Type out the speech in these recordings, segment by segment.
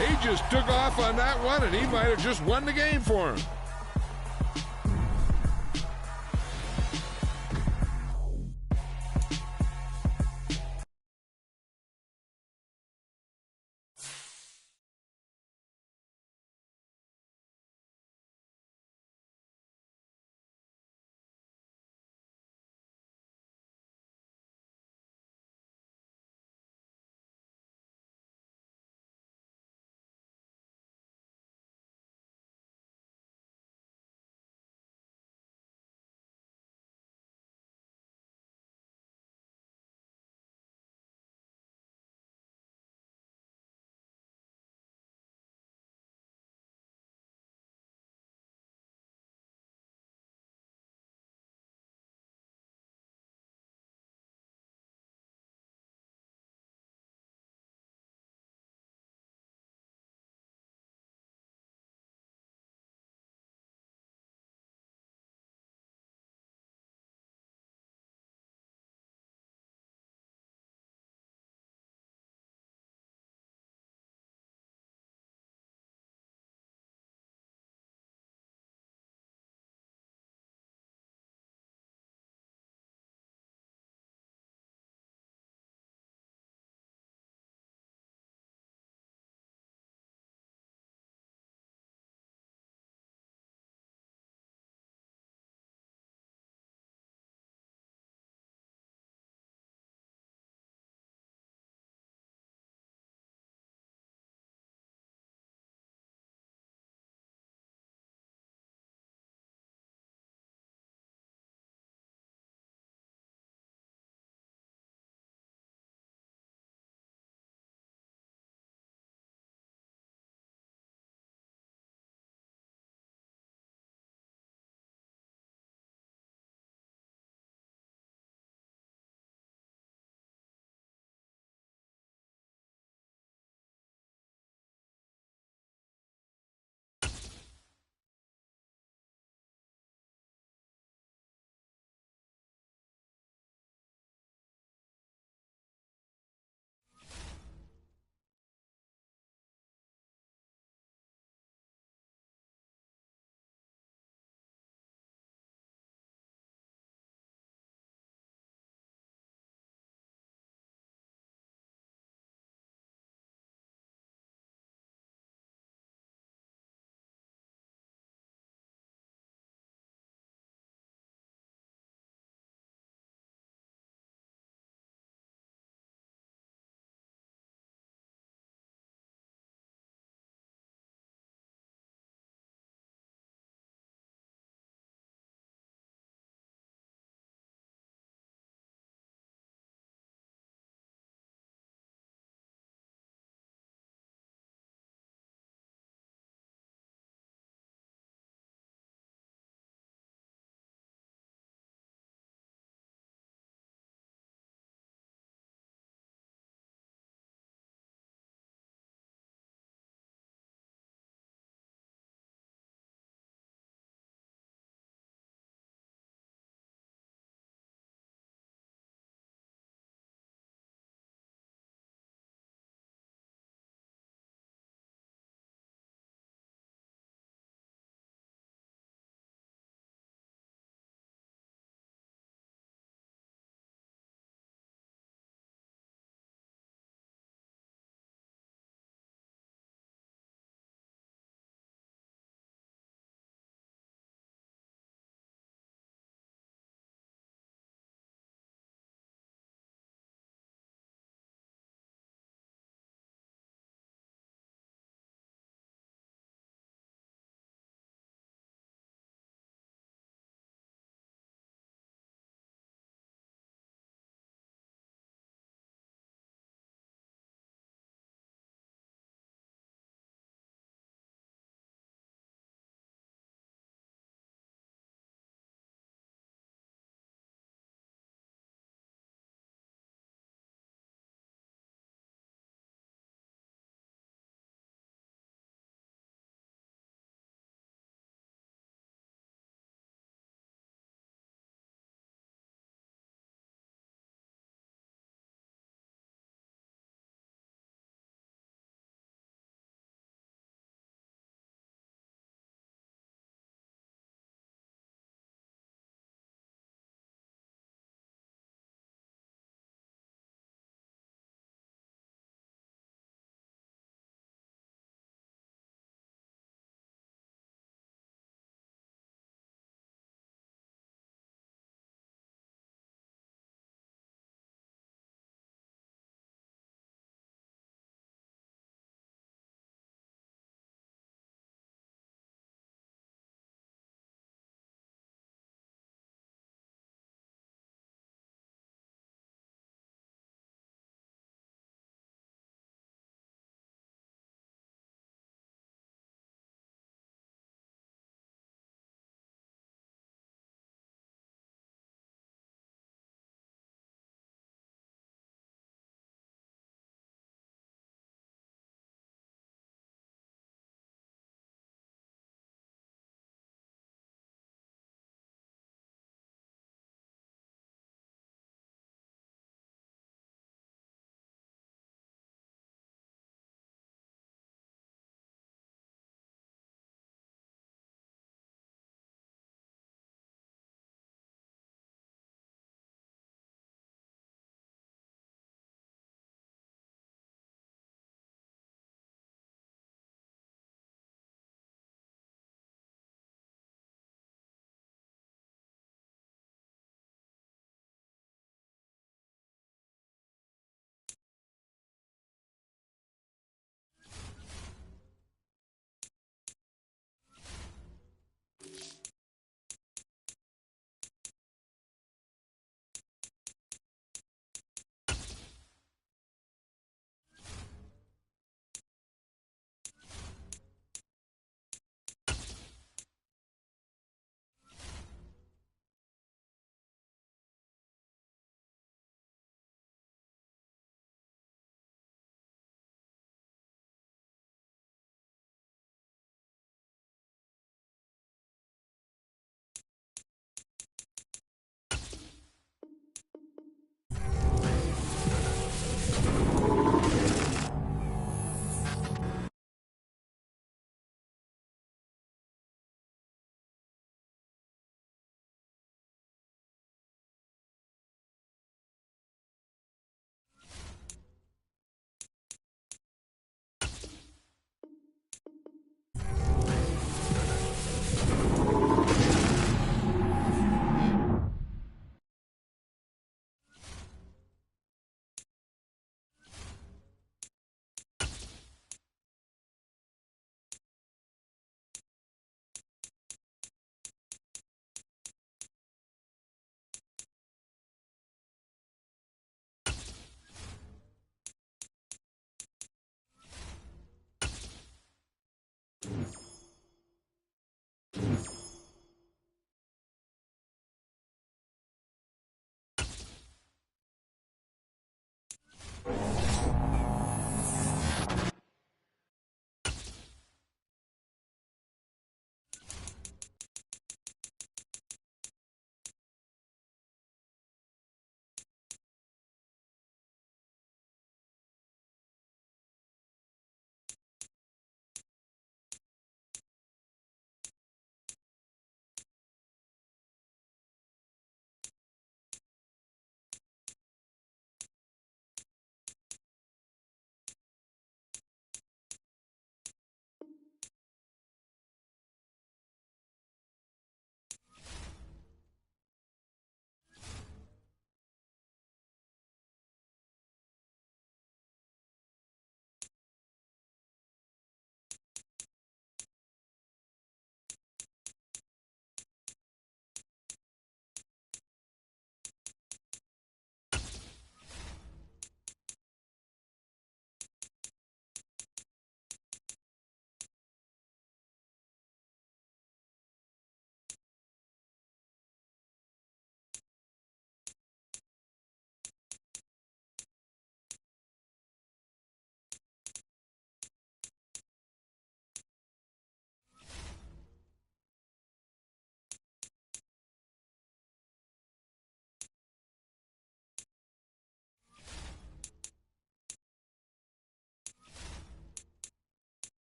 He just took off on that one, and he might have just won the game for him.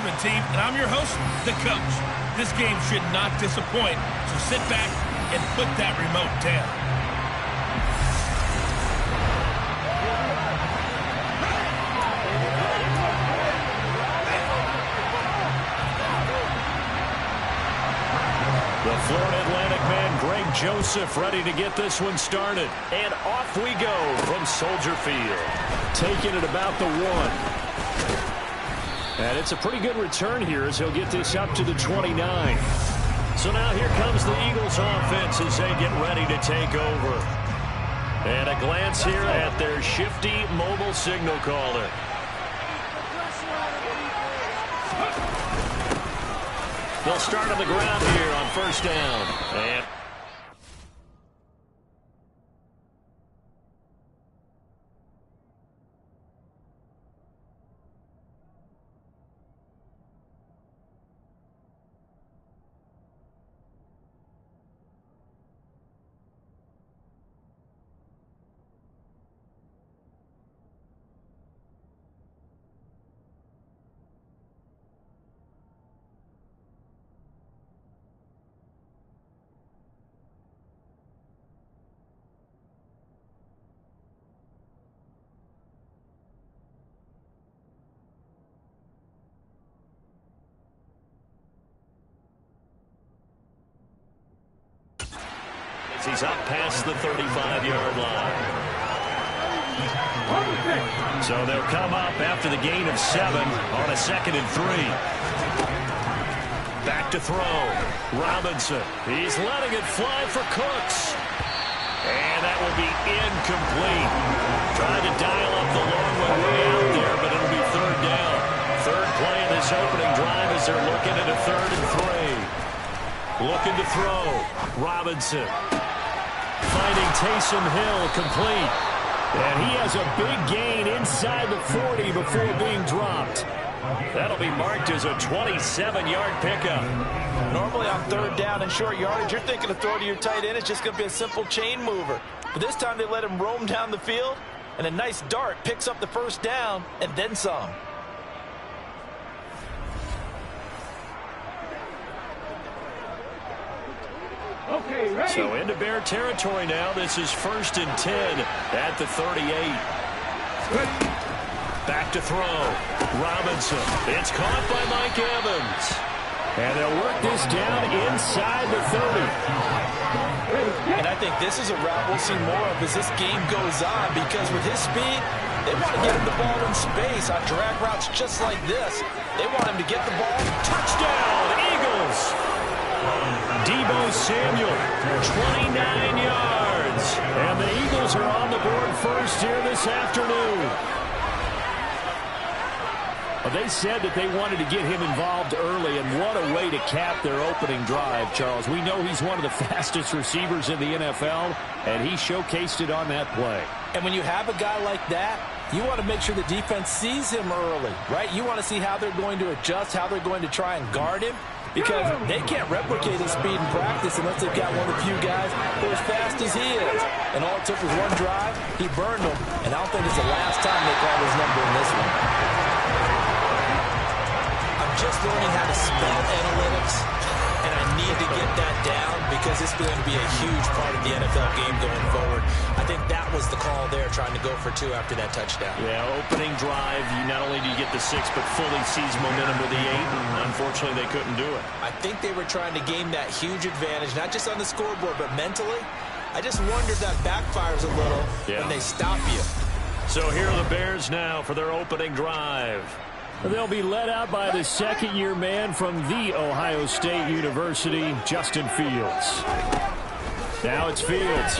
Announcement team, and I'm your host, the coach. This game should not disappoint, so sit back and put that remote down. The Florida Atlantic man, Greg Joseph, ready to get this one started. And off we go from Soldier Field. Taking it about the 1. And it's a pretty good return here as he'll get this up to the 29. So now here comes the Eagles offense as they get ready to take over. And a glance here at their shifty mobile signal caller. They'll start on the ground here on first down. And he's up past the 35-yard line. So they'll come up after the gain of 7 on a 2nd and 3. Back to throw. Robinson. He's letting it fly for Cooks. And that will be incomplete. Trying to dial up the long one way out there, but it'll be 3rd down. 3rd play of this opening drive as they're looking at a 3rd and 3. Looking to throw. Robinson. Finding Taysom Hill complete. And he has a big gain inside the 40 before being dropped. That'll be marked as a 27-yard pickup. Normally on 3rd down and short yardage, you're thinking to throw to your tight end. It's just going to be a simple chain mover. But this time they let him roam down the field, and a nice dart picks up the 1st down and then some. Okay, ready. So into Bear territory now. This is 1st and 10 at the 38. Back to throw. Robinson. It's caught by Mike Evans. And they'll work this down inside the 30. And I think this is a route we'll see more of as this game goes on, because with his speed, they want to get him the ball in space on drag routes just like this. They want him to get the ball. Touchdown, Eagles! Deebo Samuel, 29 yards. And the Eagles are on the board first here this afternoon. Well, they said that they wanted to get him involved early, and what a way to cap their opening drive, Charles. We know he's one of the fastest receivers in the NFL, and he showcased it on that play. And when you have a guy like that, you want to make sure the defense sees him early, right? You want to see how they're going to adjust, how they're going to try and guard him, because they can't replicate his speed in practice unless they've got one of the few guys who are as fast as he is. And all it took was one drive. He burned them, and I don't think it's the last time they called his number in this one. I'm just learning how to spell analytics, and I need to get that down because it's going to be a huge part of the NFL game going forward. I think that was the call there, trying to go for 2 after that touchdown. Yeah, opening drive, not only do you get the 6, but fully seize momentum with the 8, and unfortunately they couldn't do it. I think they were trying to gain that huge advantage, not just on the scoreboard, but mentally. I just wonder if that backfires a little when they stop you. So here are the Bears now for their opening drive. They'll be led out by the 2nd-year man from The Ohio State University, Justin Fields. Now it's Fields.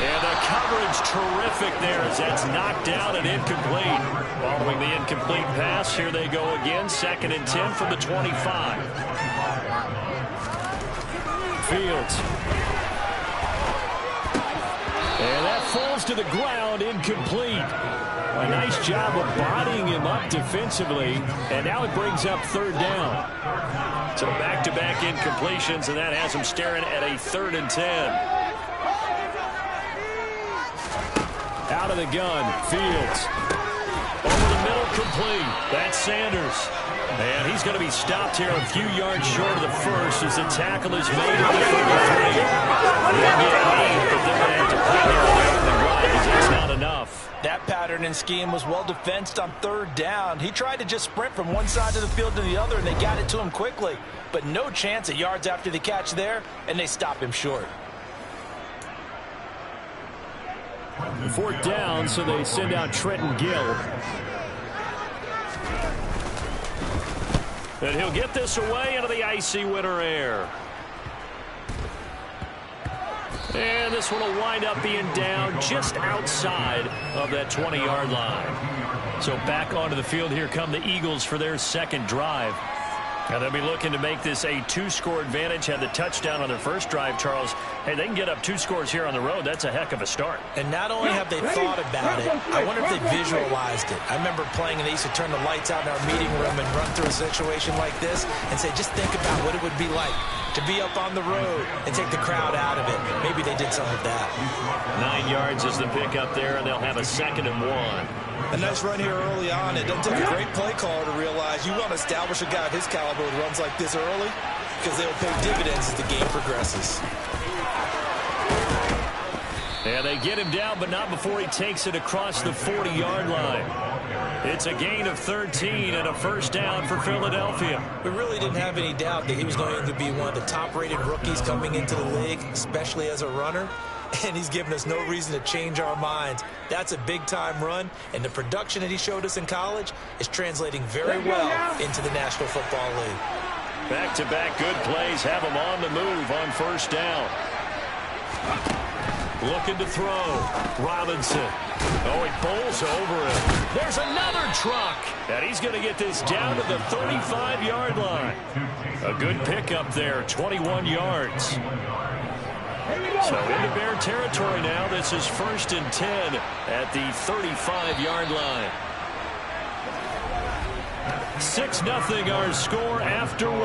And the coverage terrific there as that's knocked down and incomplete. Following the incomplete pass, here they go again. 2nd and 10 from the 25. Fields. And that falls to the ground, incomplete. A nice job of bodying him up defensively, and now it brings up 3rd down. So back-to-back incompletions, and that has him staring at a 3rd and 10. Out of the gun, Fields. Over the the middle, complete. That's Sanders. And he's going to be stopped here a few yards short of the first as the tackle is made at the 33. They'll get 8, but they're going to have to put their way on the ride because that's not enough. That pattern and scheme was well defensed on third down. He tried to just sprint from one side of the field to the other, and they got it to him quickly. But no chance at yards after the catch there, and they stop him short. Fourth down, so they send out Trenton Gill. And he'll get this away into the icy winter air. And this one will wind up being down just outside of that 20-yard line. So back onto the field, here come the Eagles for their second drive. And they'll be looking to make this a 2-score advantage. Had the touchdown on their first drive, Charles. Hey, they can get up 2 scores here on the road. That's a heck of a start. And not only have they thought about it, I wonder if they visualized it. I remember playing, and they used to turn the lights out in our meeting room and run through a situation like this and say, just think about what it would be like to be up on the road and take the crowd out of it. Maybe they did some of that. 9 yards is the pick up there, and they'll have a 2nd and 1. A nice run here early on. It doesn't take a great play caller to realize you want to establish a guy of his caliber who runs like this early because they'll pay dividends as the game progresses. Yeah, they get him down, but not before he takes it across the 40-yard line. It's a gain of 13 and a first down for Philadelphia. We really didn't have any doubt that he was going to be one of the top-rated rookies coming into the league, especially as a runner. And he's given us no reason to change our minds. That's a big-time run, and the production that he showed us in college is translating very well into the National Football League. Back-to-back good plays have him on the move on first down. Looking to throw. Robinson. Oh, he bowls over him. There's another truck. And he's going to get this down to the 35-yard line. A good pickup there, 21 yards. So into Bear territory now. This is 1st and 10 at the 35-yard line. 6-0 our score after 1.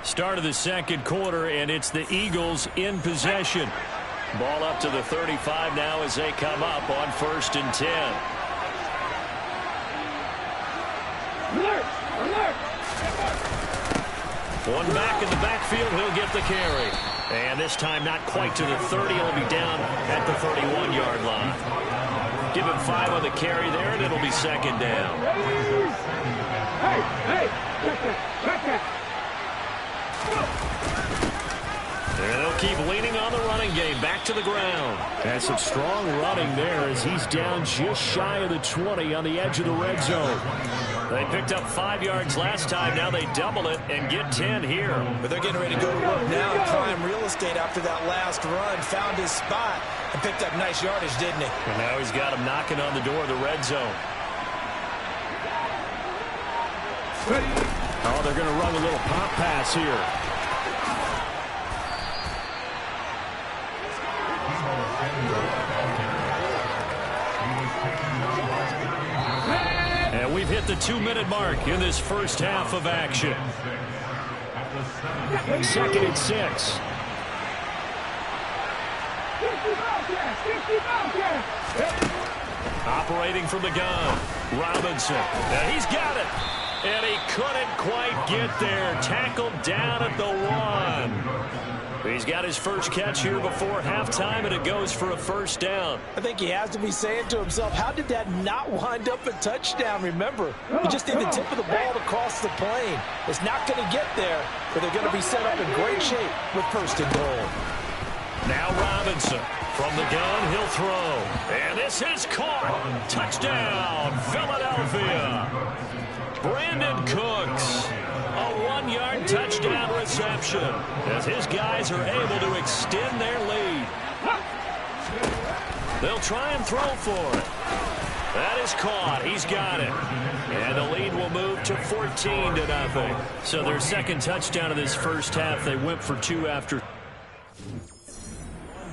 Start of the second quarter, and it's the Eagles in possession. Ball up to the 35 now as they come up on 1st and 10. Alert! Alert! One back in the backfield, he'll get the carry. And this time not quite to the 30. He'll be down at the 31-yard line. Give him 5 on the carry there, and it'll be 2nd down. Hey, check that. And they'll keep leaning on the running game. Back to the ground. And some strong running there as he's down just shy of the 20 on the edge of the red zone. They picked up 5 yards last time. Now they double it and get 10 here. But they're getting ready to go to work now and climb real estate after that last run. Found his spot and picked up nice yardage, didn't he? And now he's got him knocking on the door of the red zone. Oh, they're going to run a little pop pass here. And we've hit the 2-minute mark in this first half of action. 2nd and 6. Operating from the gun. Robinson. And he's got it. And he couldn't quite get there. Tackled down at the 1. He's got his first catch here before halftime, and it goes for a first down. I think he has to be saying to himself, how did that not wind up a touchdown? Remember, you just need the tip of the ball to cross the plane. It's not going to get there, but they're going to be set up in great shape with 1st and goal. Now Robinson. From the gun, he'll throw. And this is caught. Touchdown, Philadelphia. Brandon Cooks. A 1-yard touchdown reception as his guys are able to extend their lead. They'll try and throw for it. That is caught. He's got it. And the lead will move to 14-0. So their second touchdown of this first half. They went for 2 after.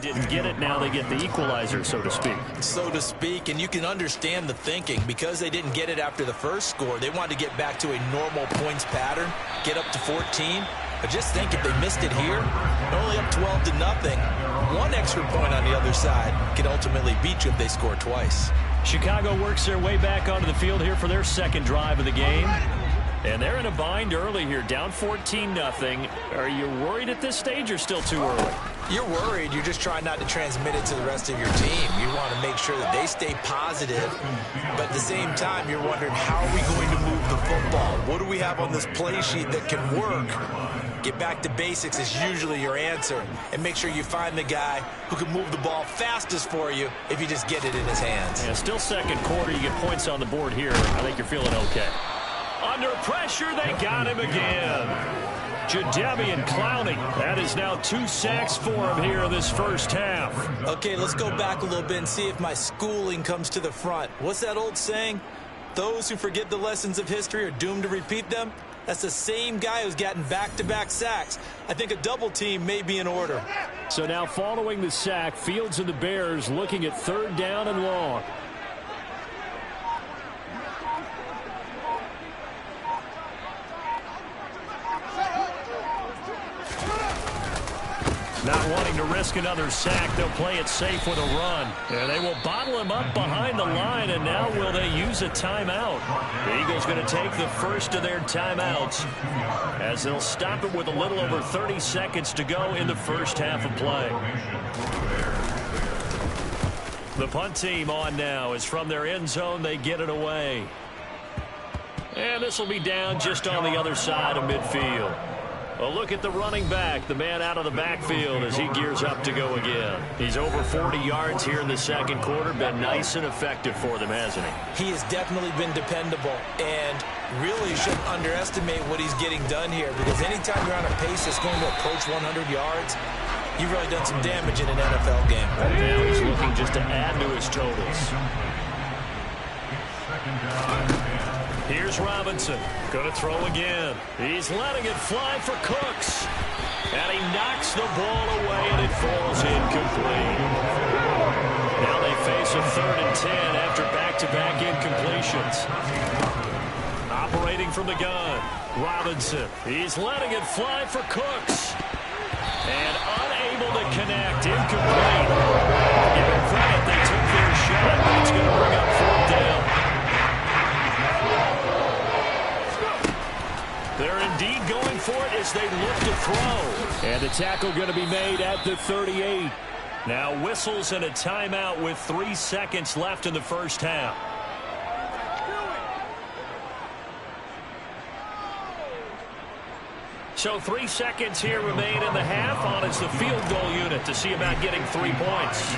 Didn't get it. Now they get the equalizer, so to speak. So to speak, and you can understand the thinking. Because they didn't get it after the first score, they wanted to get back to a normal points pattern, get up to 14. But just think, if they missed it here, only up 12-0, one extra point on the other side could ultimately beat you if they score twice. Chicago works their way back onto the field here for their second drive of the game. And they're in a bind early here, down 14-0. Are you worried at this stage or still too early? You're worried. You're just trying not to transmit it to the rest of your team. You want to make sure that they stay positive. But at the same time, you're wondering, how are we going to move the football? What do we have on this play sheet that can work? Get back to basics is usually your answer. And make sure you find the guy who can move the ball fastest for you if you just get it in his hands. Yeah, still second quarter. You get points on the board here. I think you're feeling okay. Under pressure, they got him again. Jadeveon Clowney. That is now 2 sacks for him here in this first half. Okay, let's go back a little bit and see if my schooling comes to the front. What's that old saying? Those who forget the lessons of history are doomed to repeat them. That's the same guy who's gotten back-to-back sacks. I think a double team may be in order. So now following the sack, Fields and the Bears looking at 3rd down and long. Not wanting to risk another sack, they'll play it safe with a run. And they will bottle him up behind the line, and now will they use a timeout? The Eagles going to take the first of their timeouts as they'll stop it with a little over 30 seconds to go in the first half of play. The punt team on now is from their end zone. They get it away. And this will be down just on the other side of midfield. A look at the running back, the man out of the backfield as he gears up to go again. He's over 40 yards here in the second quarter. Been nice and effective for them, hasn't he? He has definitely been dependable, and really shouldn't underestimate what he's getting done here, because anytime you're on a pace that's going to approach 100 yards, you've really done some damage in an NFL game. Now he's looking just to add to his totals. Here's Robinson. Going to throw again. He's letting it fly for Cooks. And he knocks the ball away, and it falls incomplete. Now they face a 3rd and 10 after back-to-back incompletions. Operating from the gun, Robinson. He's letting it fly for Cooks. And unable to connect. Incomplete. Give him credit. They took their shot, but it's going to bring up 4th down. They're indeed going for it as they look to throw. And the tackle going to be made at the 38. Now whistles and a timeout with 3 seconds left in the first half. So 3 seconds here remain in the half. On is the field goal unit to see about getting 3 points.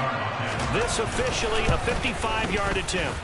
This officially a 55-yard attempt.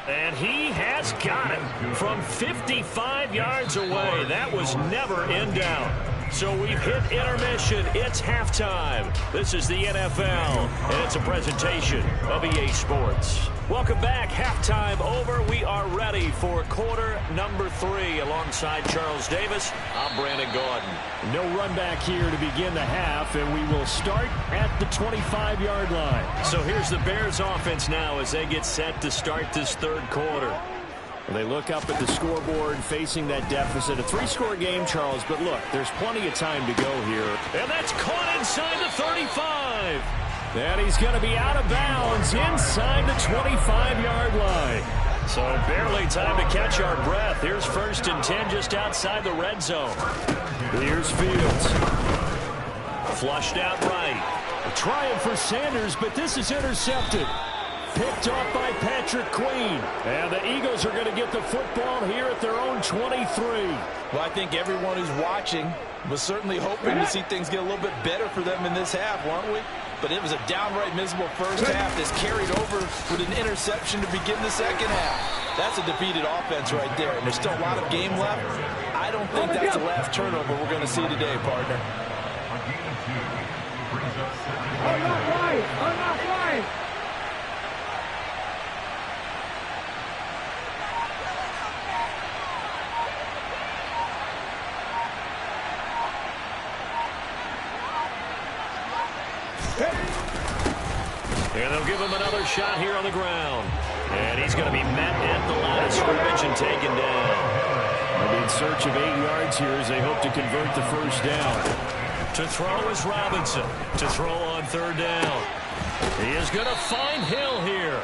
And he has got it from 55 yards away. That was never in doubt. So we've hit intermission. It's halftime. This is the NFL, and it's a presentation of EA Sports. Welcome back. Halftime over. We are ready for quarter number 3. Alongside Charles Davis, I'm Brandon Gordon. No run back here to begin the half, and we will start at the 25-yard line. So here's the Bears offense now as they get set to start this 3rd quarter. They look up at the scoreboard facing that deficit. A 3-score game, Charles, but look, there's plenty of time to go here. And that's caught inside the 35. And he's going to be out of bounds inside the 25-yard line. So barely time to catch our breath. Here's 1st and 10 just outside the red zone. Here's Fields. Flushed out right. Trying for Sanders, but this is intercepted. Picked off by Patrick Queen. And the Eagles are going to get the football here at their own 23. Well, I think everyone who's watching was certainly hoping to see things get a little bit better for them in this half, weren't we? But it was a downright miserable first half that's carried over with an interception to begin the second half. That's a defeated offense right there. And there's still a lot of game left. I don't think that's the last turnover we're going to see today, partner. I'm not right. I'm not right. And they'll give him another shot here on the ground. And he's going to be met at the line of scrimmage and taken down. I mean, search of 8 yards here as they hope to convert the first down. To throw is Robinson. To throw on third down. He is going to find Hill here.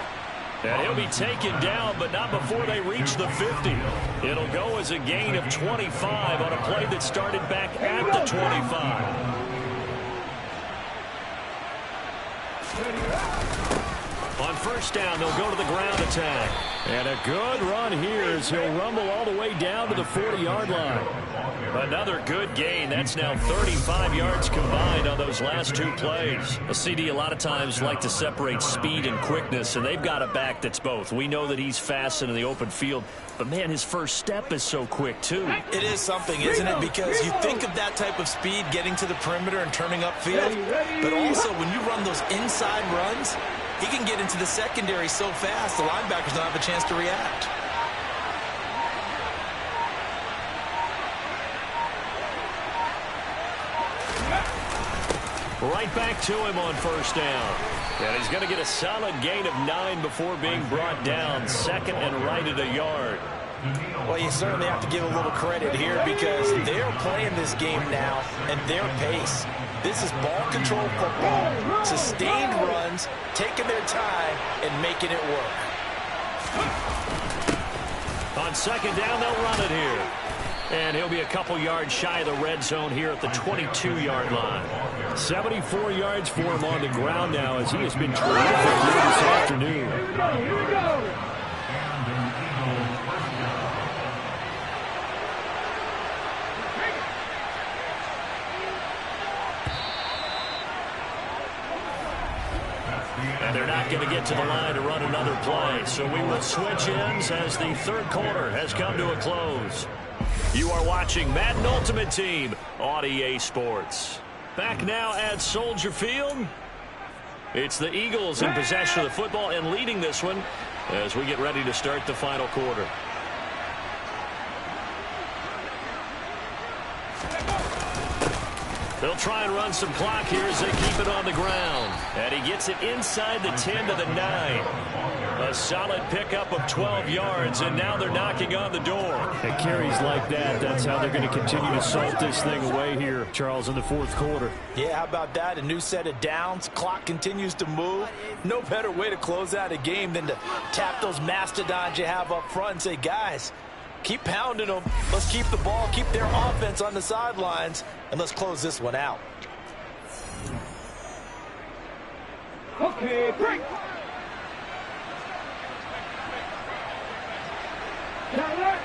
And he'll be taken down, but not before they reach the 50. It'll go as a gain of 25 on a play that started back at the 25. On first down, they'll go to the ground attack. And a good run here as he'll rumble all the way down to the 40-yard line. Another good gain. That's now 35 yards combined on those last 2 plays. A CD a lot of times like to separate speed and quickness, and they've got a back that's both. We know that he's fast in the open field, but, man, his first step is so quick, too. It is something, isn't it? Because you think of that type of speed getting to the perimeter and turning upfield, but also when you run those inside runs, he can get into the secondary so fast, the linebackers don't have a chance to react. Right back to him on first down. And he's going to get a solid gain of 9 before being brought down. Second and right at a yard. Well, you certainly have to give a little credit here because they're playing this game now at their pace. This is ball control football, sustained runs, taking their time and making it work. On second down, they'll run it here. And he'll be a couple yards shy of the red zone here at the 22-yard line. 74 yards for him on the ground now as he has been terrific here this afternoon. Here we go. And they're not going to get to the line to run another play. So we will switch ends as the third quarter has come to a close. You are watching Madden Ultimate Team on EA Sports. Back now at Soldier Field. It's the Eagles in possession of the football and leading this one as we get ready to start the final quarter. They'll try and run some clock here as they keep it on the ground. And he gets it inside the 10 to the 9. A solid pickup of 12 yards, and now they're knocking on the door. At carries like that, that's how they're going to continue to salt this thing away here, Charles, in the fourth quarter. Yeah, how about that? A new set of downs. Clock continues to move. No better way to close out a game than to tap those mastodons you have up front and say, guys, keep pounding them. Let's keep the ball, keep their offense on the sidelines, and let's close this one out. Okay, break. Counter.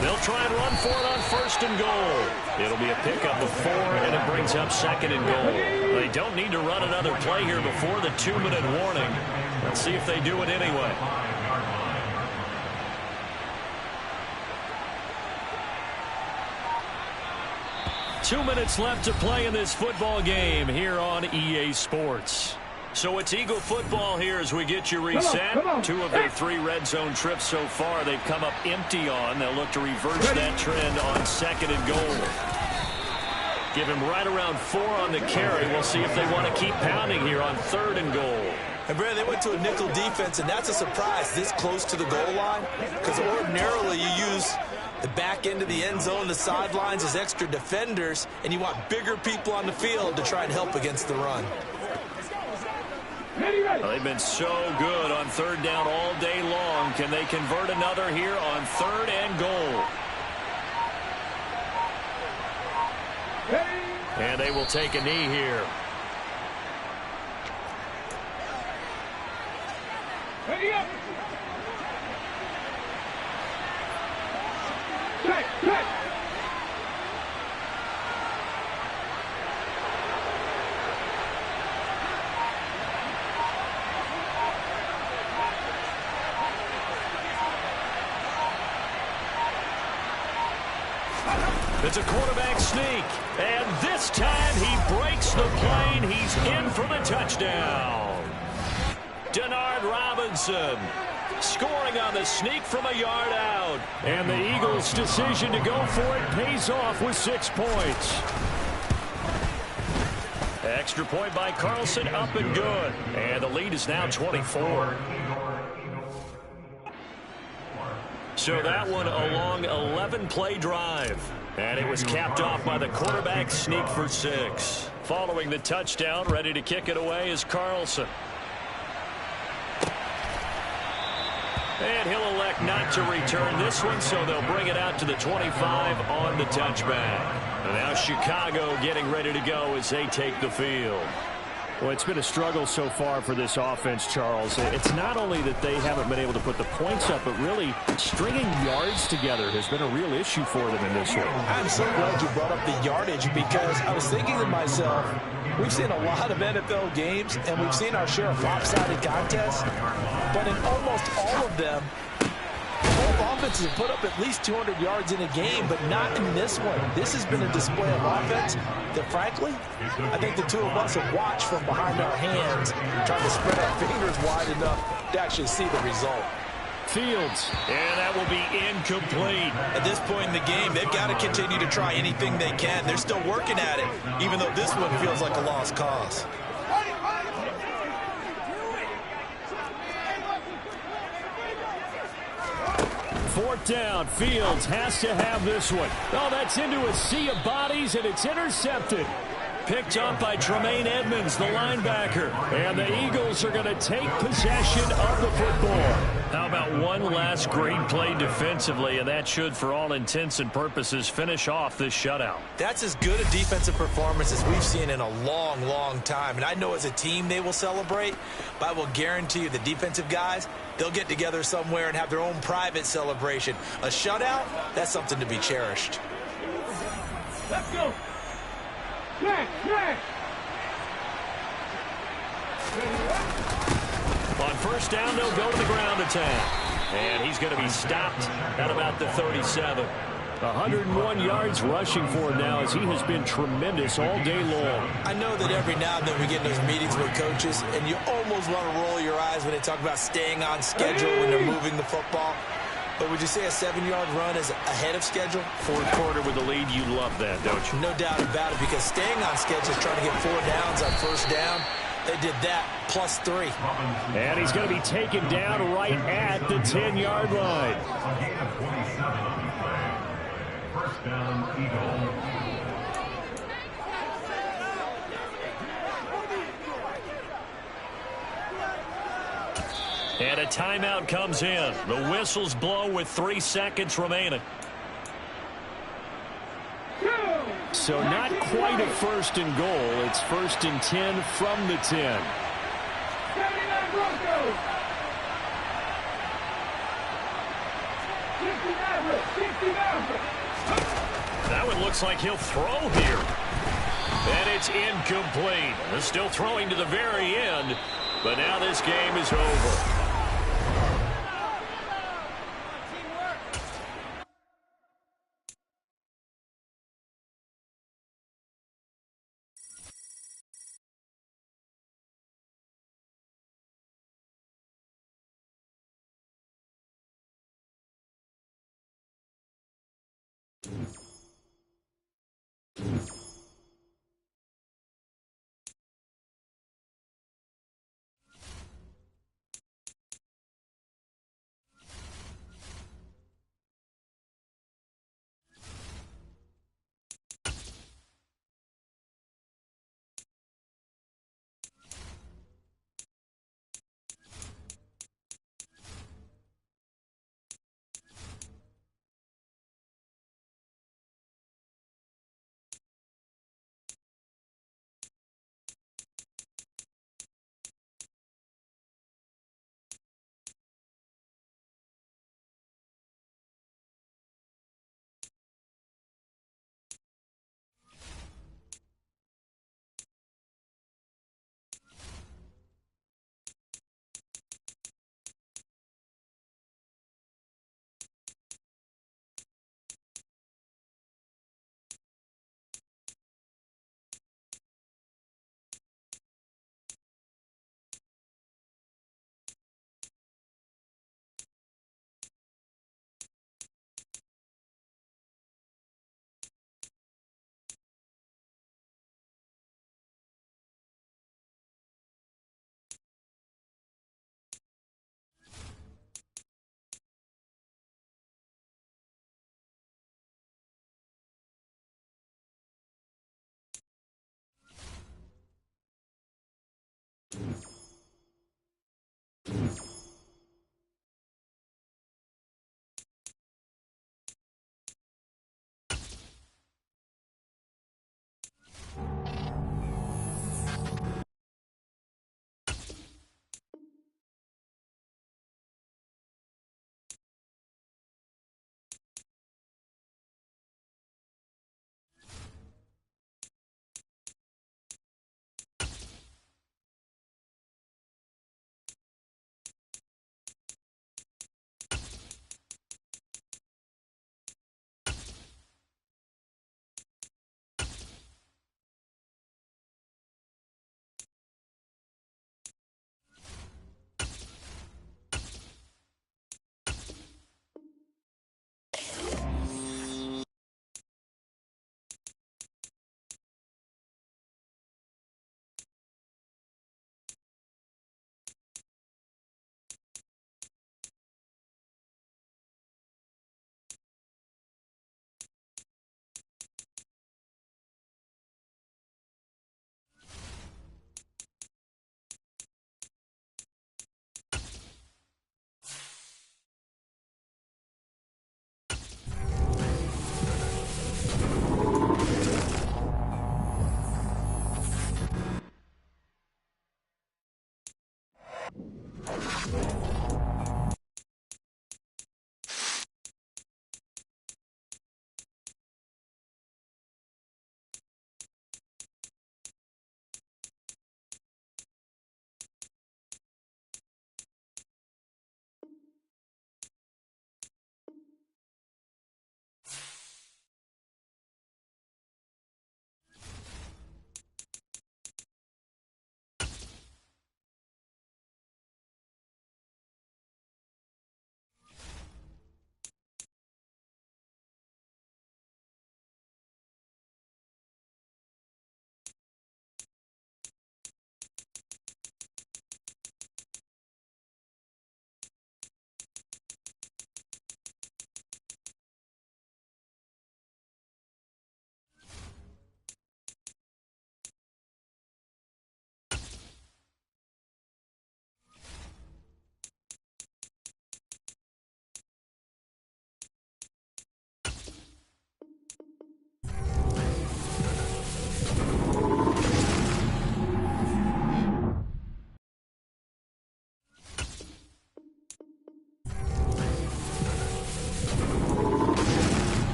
They'll try and run for it on first and goal. It'll be a pickup of 4, and it brings up second and goal. They don't need to run another play here before the 2-minute warning. Let's see if they do it anyway. Two minutes left to play in this football game here on EA Sports. So it's Eagle football here as we get you reset. Come on. 2 of their 3 red zone trips so far they've come up empty on. They'll look to reverse that trend on second and goal. Give him right around 4 on the carry. We'll see if they want to keep pounding here on third and goal. And, Brad, they went to a nickel defense, and that's a surprise this close to the goal line because ordinarily you use the back end of the end zone, the sidelines as extra defenders, and you want bigger people on the field to try and help against the run. Well, they've been so good on third down all day long. Can they convert another here on third and goal? And they will take a knee here. Ready up. Check. It's a quarterback sneak, and this time he breaks the plane. He's in for the touchdown. Denard Robinson scoring on the sneak from a yard out. And the Eagles' decision to go for it pays off with 6 points. Extra point by Carlson, up and good. And the lead is now 24. So that one a long 11-play drive. And it was capped off by the quarterback sneak for 6. Following the touchdown, ready to kick it away is Carlson. And he'll elect not to return this one, so they'll bring it out to the 25 on the touchback. And now Chicago getting ready to go as they take the field. Well, it's been a struggle so far for this offense, Charles. It's not only that they haven't been able to put the points up, but really stringing yards together has been a real issue for them in this one. I'm so glad you brought up the yardage because I was thinking to myself, we've seen a lot of NFL games, and we've seen our share of lopsided contests, but in almost all of them, both offenses have put up at least 200 yards in a game, but not in this one. This has been a display of offense that, frankly, I think the two of us have watched from behind our hands, trying to spread our fingers wide enough to actually see the result. Fields. And that will be incomplete. At this point in the game, they've got to continue to try anything they can. They're still working at it, even though this one feels like a lost cause. Fourth down. Fields has to have this one. Oh, that's into a sea of bodies, and it's intercepted. Picked up by Tremaine Edmonds, the linebacker. And the Eagles are going to take possession of the football. How about one last great play defensively, and that should, for all intents and purposes, finish off this shutout. That's as good a defensive performance as we've seen in a long, long time. And I know as a team they will celebrate, but I will guarantee you the defensive guys, they'll get together somewhere and have their own private celebration. A shutout, that's something to be cherished. Let's go. Track. On first down, they'll go to the ground attack. And he's going to be stopped at about the 37. 101 yards rushing for him now as he has been tremendous all day long. I know that every now and then we get in those meetings with coaches, and you almost want to roll your eyes when they talk about staying on schedule when they're moving the football. But would you say a 7-yard run is ahead of schedule? Fourth quarter with the lead, you love that, don't you? No doubt about it, because staying on schedule is trying to get 4 downs on first down. They did that, plus 3. And he's going to be taken down right at the 10-yard line. First down, Eagle. And a timeout comes in. The whistles blow with 3 seconds remaining. So not quite a first and goal. It's first and 10 from the 10. 79 Broncos. 69. That one looks like he'll throw here. And it's incomplete. They're still throwing to the very end, but now this game is over.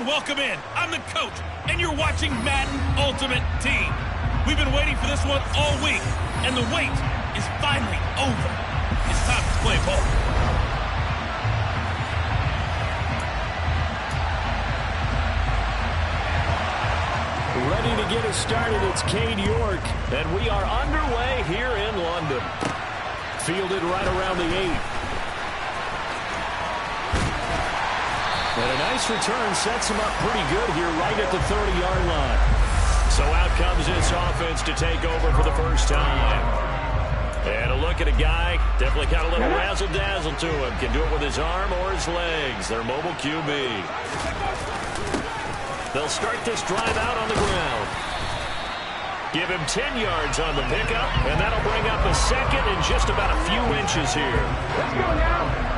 Welcome in. I'm the coach, and you're watching Madden Ultimate Team. We've been waiting for this one all week, and the wait is finally over. It's time to play ball. Ready to get us started, it's Cade York, and we are underway here in London. Fielded right around the 8. And a nice return sets him up pretty good here right at the 30-yard line. So out comes this offense to take over for the first time. And a look at a guy, definitely got a little razzle-dazzle to him. Can do it with his arm or his legs. Their mobile QB. They'll start this drive out on the ground. Give him 10 yards on the pickup, and that'll bring up a second in just about a few inches here. Let's go now.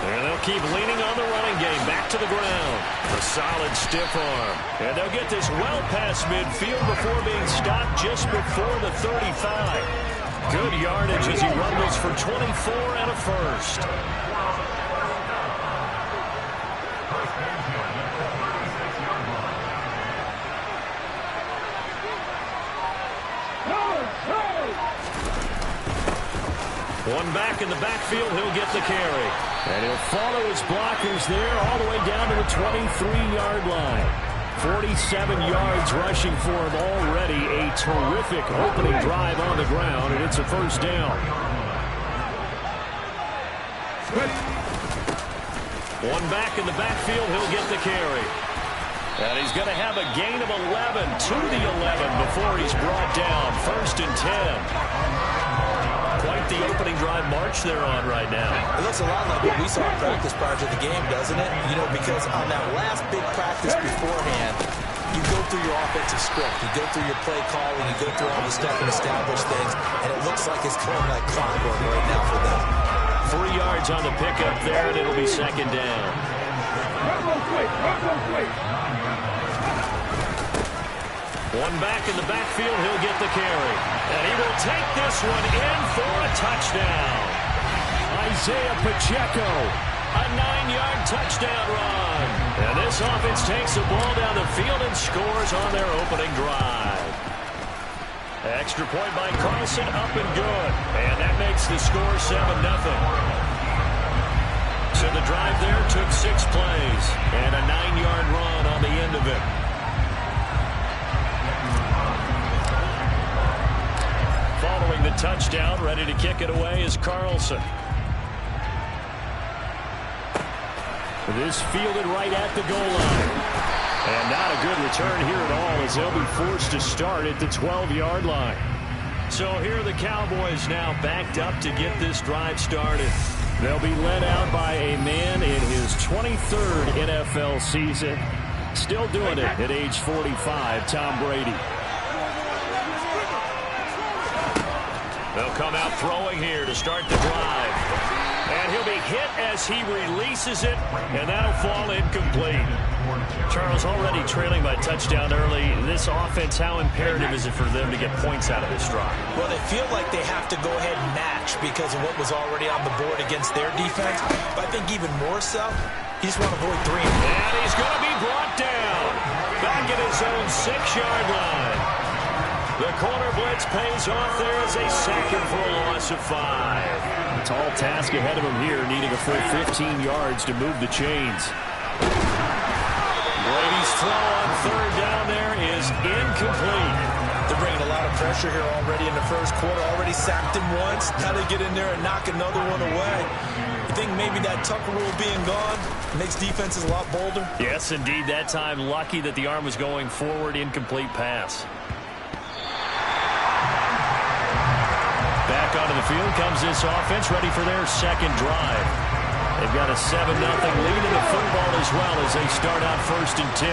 And they'll keep leaning on the running game. Back to the ground. A solid stiff arm. And they'll get this well past midfield before being stopped just before the 35. Good yardage as he rumbles for 24 and a first. One back in the backfield, he'll get the carry. And he'll follow his blockers there all the way down to the 23-yard line. 47 yards rushing for him already. A terrific opening drive on the ground, and it's a first down. One back in the backfield, he'll get the carry. And he's going to have a gain of 11 to the 11 before he's brought down. First and 10. Quite the opening drive march they're on right now. It looks a lot like what we saw in practice prior to the game, doesn't it? You know, because on that last big practice beforehand, you go through your offensive script, you go through your play calling, you go through all the stuff and establish things, and it looks like it's going like clockwork right now for them. 3 yards on the pickup there, and it'll be second down. One back in the backfield, he'll get the carry. And he will take this one in for a touchdown. Isaiah Pacheco, a 9-yard touchdown run. And this offense takes the ball down the field and scores on their opening drive. Extra point by Carlson, up and good. And that makes the score 7-0. So the drive there took 6 plays. And a 9-yard run on the end of it. Following the touchdown, ready to kick it away is Carlson. This fielded right at the goal line. And not a good return here at all as they'll be forced to start at the 12-yard line. So here are the Cowboys now backed up to get this drive started. They'll be led out by a man in his 23rd NFL season. Still doing it at age 45, Tom Brady. They'll come out throwing here to start the drive. And he'll be hit as he releases it, and that'll fall incomplete. Charles, already trailing by touchdown early. This offense, how imperative is it for them to get points out of this drive? Well, they feel like they have to go ahead and match because of what was already on the board against their defense. But I think even more so, he just want to avoid 3. And he's going to be brought down back at his own 6-yard line. The corner blitz pays off there as they sack him for a loss of 5. A tall task ahead of him here, needing a full 15 yards to move the chains. Brady's throw on third down there is incomplete. They're bringing a lot of pressure here already in the first quarter. Already sacked him once. Now they get in there and knock another one away. You think maybe that Tucker rule being gone makes defenses a lot bolder? Yes, indeed. That time, lucky that the arm was going forward. Incomplete pass. Back onto the field comes this offense, ready for their second drive. They've got a 7-0 lead in the football as well as they start out first and 10.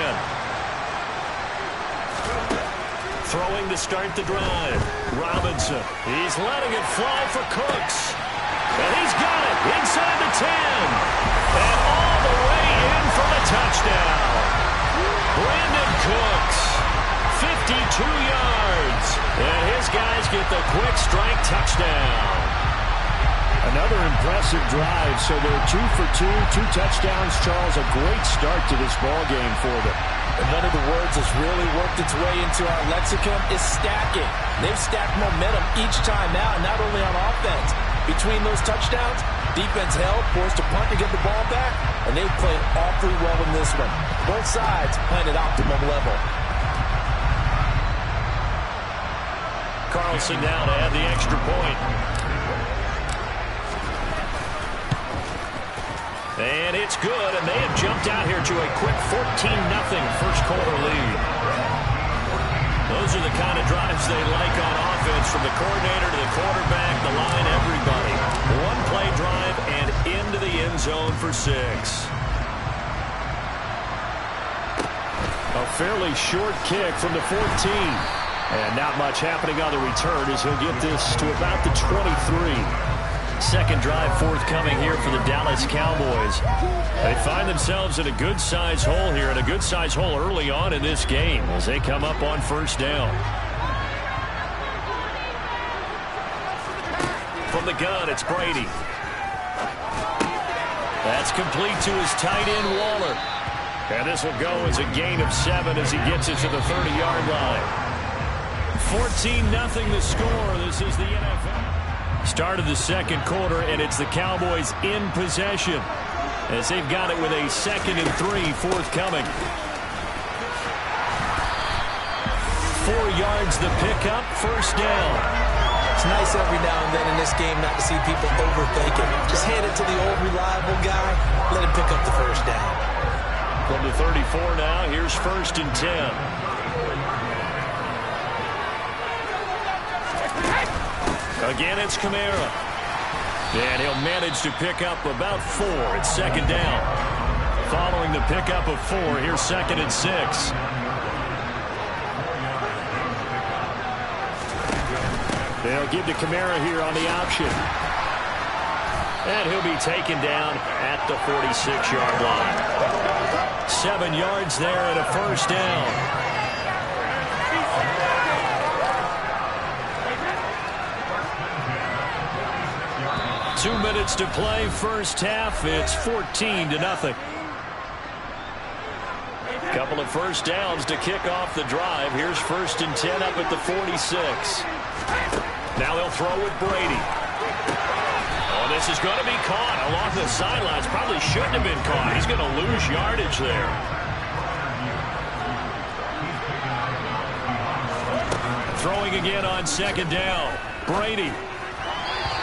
Throwing to start the drive. Robinson. He's letting it fly for Cooks. And he's got it inside the 10. And all the way in for the touchdown. Brandon Cooks. 52 yards. And his guys get the quick strike touchdown. Another impressive drive. So they're 2 for 2, 2 touchdowns. Charles, a great start to this ball game for them. And one of the words that's really worked its way into our lexicon is stacking. They've stacked momentum each time out, and not only on offense. Between those touchdowns, defense held, forced to punt to get the ball back, and they've played awfully well in this one. Both sides playing at optimum level. Carlson now to add the extra point. And it's good, and they have jumped out here to a quick 14-0 first quarter lead. Those are the kind of drives they like on offense, from the coordinator to the quarterback, the line, everybody. One play drive and into the end zone for 6. A fairly short kick from the 14. And not much happening on the return as he'll get this to about the 23. Second drive forthcoming here for the Dallas Cowboys. They find themselves in a good-sized hole here, and a good-sized hole early on in this game as they come up on first down. From the gun, it's Brady. That's complete to his tight end, Waller. And this will go as a gain of 7 as he gets it to the 30-yard line. 14-0 the score. This is the NFL. Start of the second quarter, and it's the Cowboys in possession as they've got it with a 2nd and 3 forthcoming. 4 yards the pickup, first down. It's nice every now and then in this game not to see people overthink it. Just hand it to the old reliable guy. Let him pick up the first down. From the 34 now, here's 1st and 10. Again, it's Kamara. And he'll manage to pick up about 4. It's 2nd down. Following the pickup of 4, here's 2nd and 6. They'll give to Kamara here on the option. And he'll be taken down at the 46-yard line. 7 yards there and a first down. Two minutes to play, first half. It's 14-0. Couple of first downs to kick off the drive. Here's 1st and 10 up at the 46. Now they'll throw with Brady. Oh, this is going to be caught along the sidelines. Probably shouldn't have been caught. He's going to lose yardage there. Throwing again on 2nd down. Brady.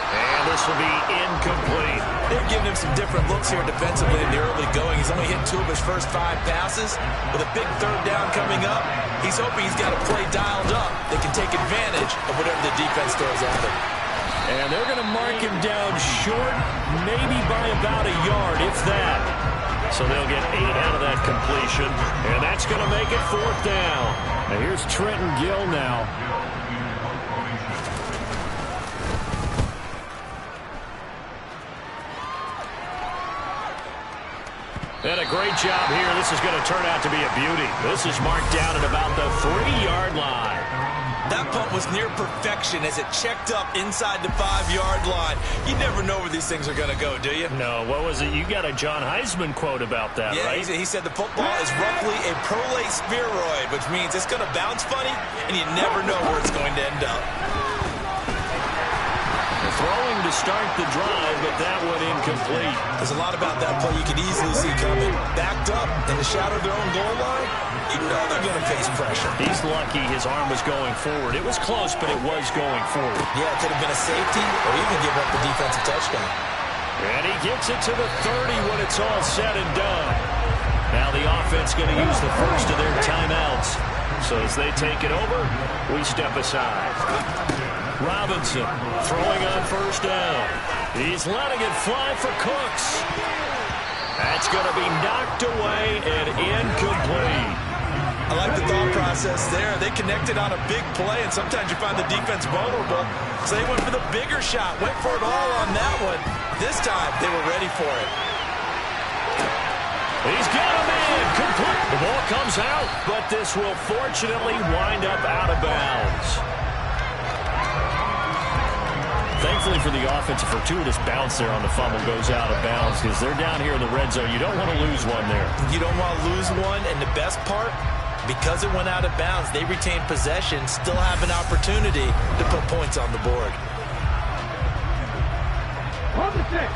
And this will be incomplete. They're giving him some different looks here defensively in the early going. He's only hit 2 of his first 5 passes. With a big 3rd down coming up, he's hoping he's got a play dialed up that can take advantage of whatever the defense throws at him. And they're going to mark him down short, maybe by about a yard, if that. So they'll get 8 out of that completion, and that's going to make it 4th down. Now here's Trenton Gill now. And a great job here. This is going to turn out to be a beauty. This is marked down at about the 3-yard line. That punt was near perfection as it checked up inside the 5-yard line. You never know where these things are going to go, do you? No, what was it? You got a John Heisman quote about that, right? Yeah, he said the football is roughly a prolate spheroid, which means it's going to bounce funny, and you never know where it's going to end up. Throwing to start the drive, but that one incomplete. There's a lot about that play you can easily see coming. Backed up in the shadow of their own goal line, you know they're going to face pressure. He's lucky his arm was going forward. It was close, but it was going forward. Yeah, it could have been a safety or even give up the defensive touchdown. And he gets it to the 30 when it's all said and done. Now the offense going to use the first of their timeouts. So as they take it over, we step aside. Robinson throwing on 1st down. He's letting it fly for Cooks. That's going to be knocked away and incomplete. I like the thought process there. They connected on a big play, and sometimes you find the defense vulnerable. So they went for the bigger shot, went for it all on that one. This time, they were ready for it. He's got a man complete. The ball comes out, but this will fortunately wind up out of bounds. Thankfully for the offense, a fortuitous bounce there on the fumble goes out of bounds because they're down here in the red zone. You don't want to lose one there. You don't want to lose one, and the best part, because it went out of bounds, they retain possession, still have an opportunity to put points on the board. On the 6.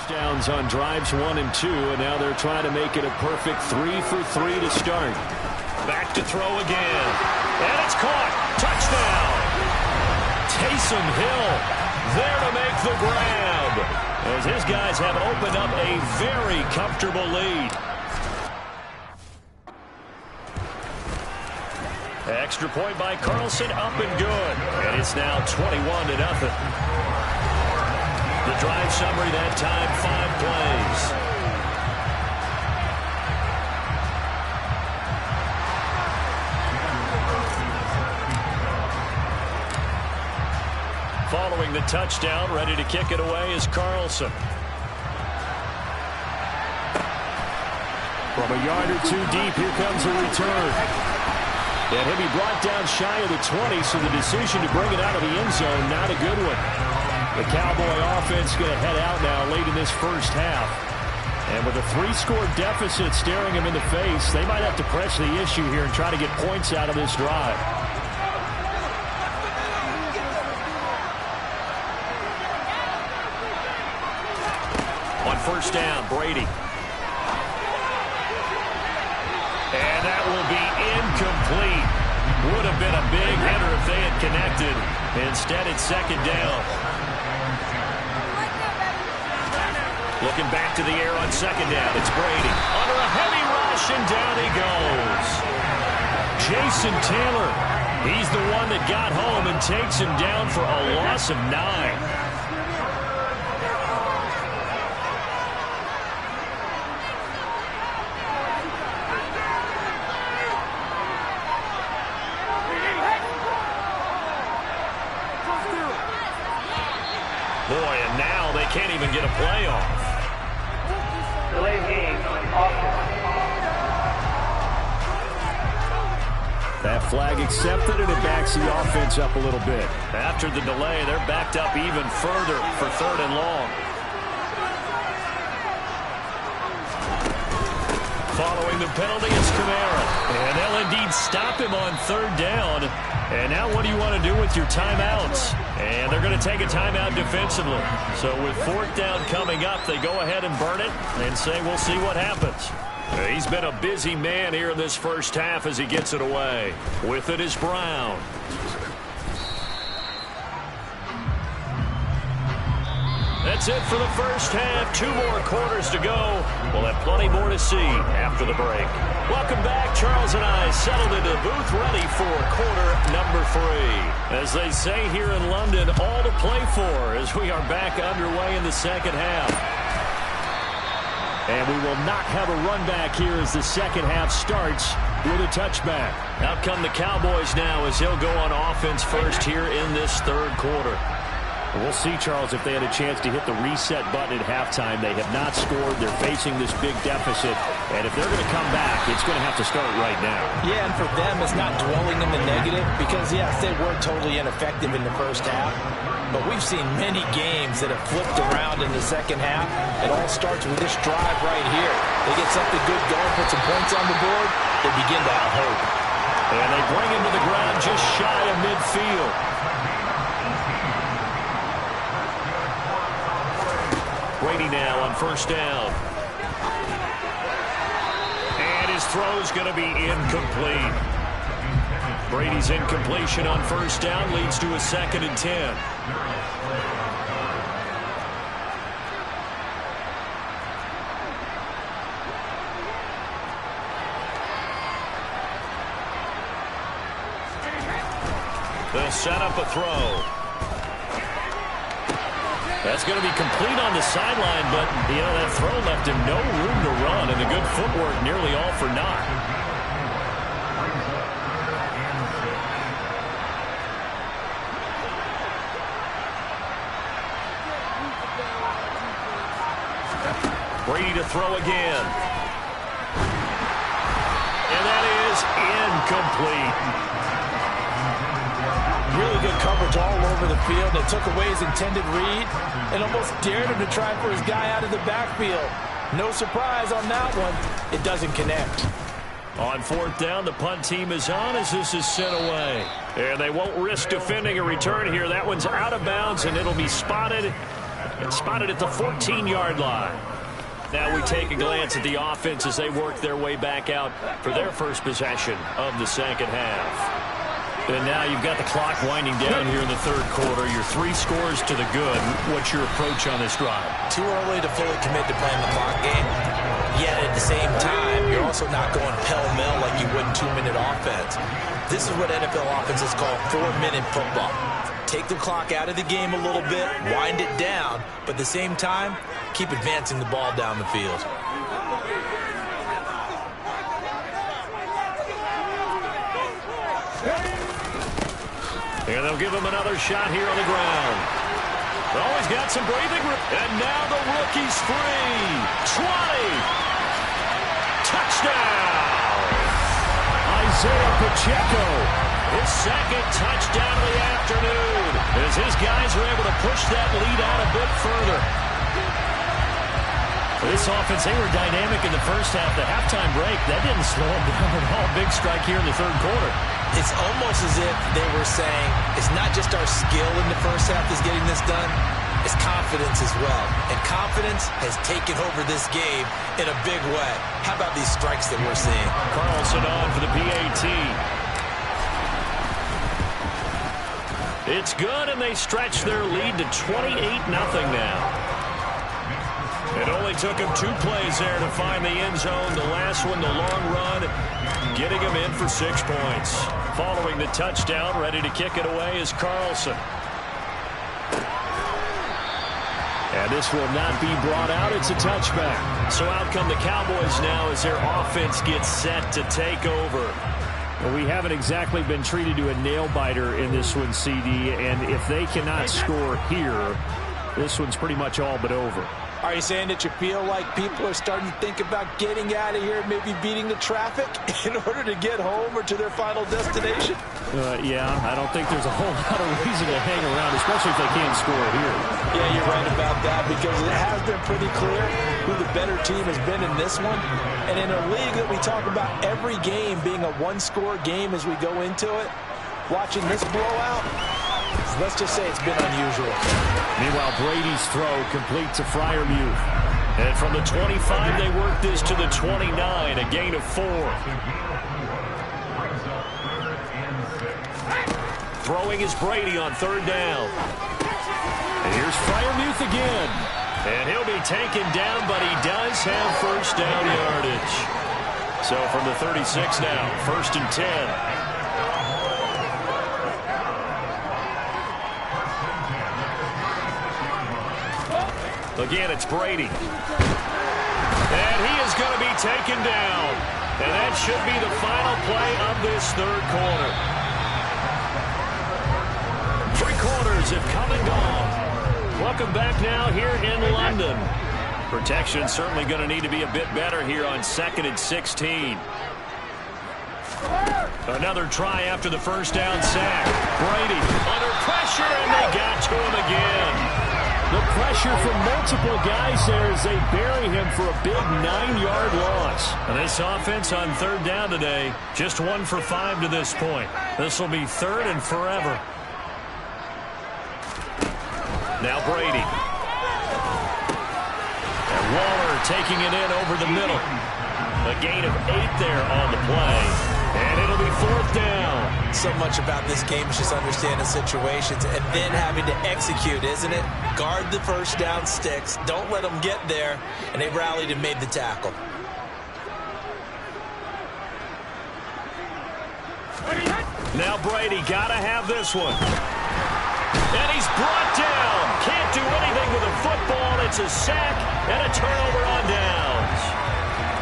touchdowns on drives 1 and 2, and now they're trying to make it a perfect 3 for 3 to start. Back to throw again. And it's caught. Touchdown. Taysom Hill there to make the grab, as his guys have opened up a very comfortable lead. Extra point by Carlson, up and good. And it's now 21-0. The drive summary that time, 5 plays. Following the touchdown, ready to kick it away is Carlson. From a yard or 2 deep, here comes a return. And he'll be brought down shy of the 20, so the decision to bring it out of the end zone, not a good one. The Cowboy offense going to head out now late in this first half. And with a 3-score deficit staring him in the face, they might have to press the issue here and try to get points out of this drive. On first down, Brady. And that will be incomplete. Would have been a big hitter if they had connected. Instead, it's second down. Looking back to the air on second down. It's Brady. Under a heavy rush, and down he goes. Jason Taylor. He's the one that got home and takes him down for a loss of 9. Boy, and now they can't even get a play off. Delay game, offense. That flag accepted, and it backs the offense up a little bit. After the delay, they're backed up even further for 3rd and long. Following the penalty, it's Kamara. And they'll indeed stop him on 3rd down. And now what do you want to do with your timeouts? And they're going to take a timeout defensively. So with 4th down coming up, they go ahead and burn it and say we'll see what happens. He's been a busy man here in this first half as he gets it away. With it is Brown. That's it for the first half. 2 more quarters to go. We'll have plenty more to see after the break. Welcome back. Charles and I settled into the booth ready for quarter number 3. As they say here in London, all to play for as we are back underway in the second half. And we will not have a run back here as the second half starts with a touchback. Out come the Cowboys now as he'll go on offense first here in this 3rd quarter. We'll see, Charles, if they had a chance to hit the reset button at halftime. They have not scored. They're facing this big deficit. And if they're going to come back, it's going to have to start right now. Yeah, and for them, it's not dwelling in the negative because, yes, they were totally ineffective in the first half. But we've seen many games that have flipped around in the second half. It all starts with this drive right here. They get something good going, put some points on the board, they begin to have hope. And they bring him to the ground just shy of midfield. Brady now on first down. And his throw's going to be incomplete. Brady's incompletion on first down leads to a 2nd and 10. They'll set up a throw. That's going to be complete on the sideline, but, you know, that throw left him no room to run, and the good footwork nearly all for naught. Brady to throw again. And that is incomplete. Really good coverage all over the field. They took away his intended read and almost dared him to try for his guy out of the backfield. No surprise on that one. It doesn't connect. On 4th down, the punt team is on as this is sent away. And they won't risk defending a return here. That one's out of bounds, and it'll be spotted It's spotted at the 14-yard line. Now we take a glance at the offense as they work their way back out for their first possession of the second half. And now you've got the clock winding down here in the third quarter. You're 3 scores to the good. What's your approach on this drive? Too early to fully commit to playing the clock game. Yet at the same time, you're also not going pell-mell like you would in 2-minute offense. This is what NFL offenses call 4-minute football. Take the clock out of the game a little bit, wind it down, but at the same time, keep advancing the ball down the field. And they'll give him another shot here on the ground. Oh, he's got some breathing room. And now the rookie's free. 20. Touchdown. Isaiah Pacheco. His second touchdown of the afternoon. As his guys are able to push that lead out a bit further. This offense, they were dynamic in the first half. The halftime break, that didn't slow them down at all. Big strike here in the third quarter. It's almost as if they were saying, it's not just our skill in the first half that's getting this done, it's confidence as well. And confidence has taken over this game in a big way. How about these strikes that we're seeing? Carlson on for the PAT. It's good, and they stretch their lead to 28-0 now. It only took him 2 plays there to find the end zone. The last one, the long run, getting him in for 6 points. Following the touchdown, ready to kick it away is Carlson. And this will not be brought out. It's a touchback. So out come the Cowboys now as their offense gets set to take over. Well, we haven't exactly been treated to a nail-biter in this one, CD. And if they cannot score here, this one's pretty much all but over. Are you saying that you feel like people are starting to think about getting out of here, maybe beating the traffic in order to get home or to their final destination? Yeah, I don't think there's a whole lot of reason to hang around, especially if they can't score here. Yeah, you're right about that, because it has been pretty clear who the better team has been in this one. And in a league that we talk about every game being a one-score game as we go into it, watching this blowout, let's just say it's been unusual. Meanwhile, Brady's throw complete to Freiermuth. And from the 25, they work this to the 29, a gain of 4. Throwing is Brady on 3rd down. And here's Freiermuth again. And he'll be taken down, but he does have first down yardage. So from the 36 now, 1st and 10. Again, it's Brady. And he is going to be taken down. And that should be the final play of this third quarter. 3 quarters have come and gone. Welcome back now here in London. Protection certainly going to need to be a bit better here on 2nd and 16. Another try after the first down sack. Brady under pressure, and they got to him again. The pressure from multiple guys there as they bury him for a big 9-yard loss. And this offense on 3rd down today, just 1 for 5 to this point. This will be 3rd and forever. Now Brady. And Waller taking it in over the middle. A gain of 8 there on the play. And it'll be 4th down. So much about this game is just understanding situations and then having to execute, isn't it? Guard the first down sticks. Don't let them get there. And they rallied and made the tackle. Now Brady got to have this one. And he's brought down. Can't do anything with a football. It's a sack and a turnover on downs.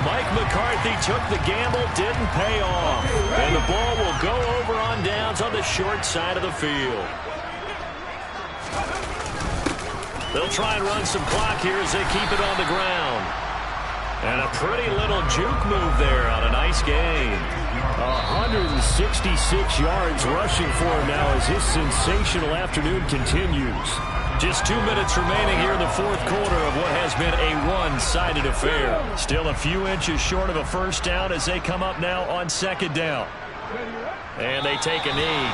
Mike McCarthy took the gamble, didn't pay off. And the ball will go over on downs on the short side of the field. They'll try and run some clock here as they keep it on the ground. And a pretty little juke move there on a nice gain. 166 yards rushing for him now as his sensational afternoon continues. Just 2 minutes remaining here in the fourth quarter of what has been a one-sided affair. Still a few inches short of a first down as they come up now on 2nd down. And they take a knee.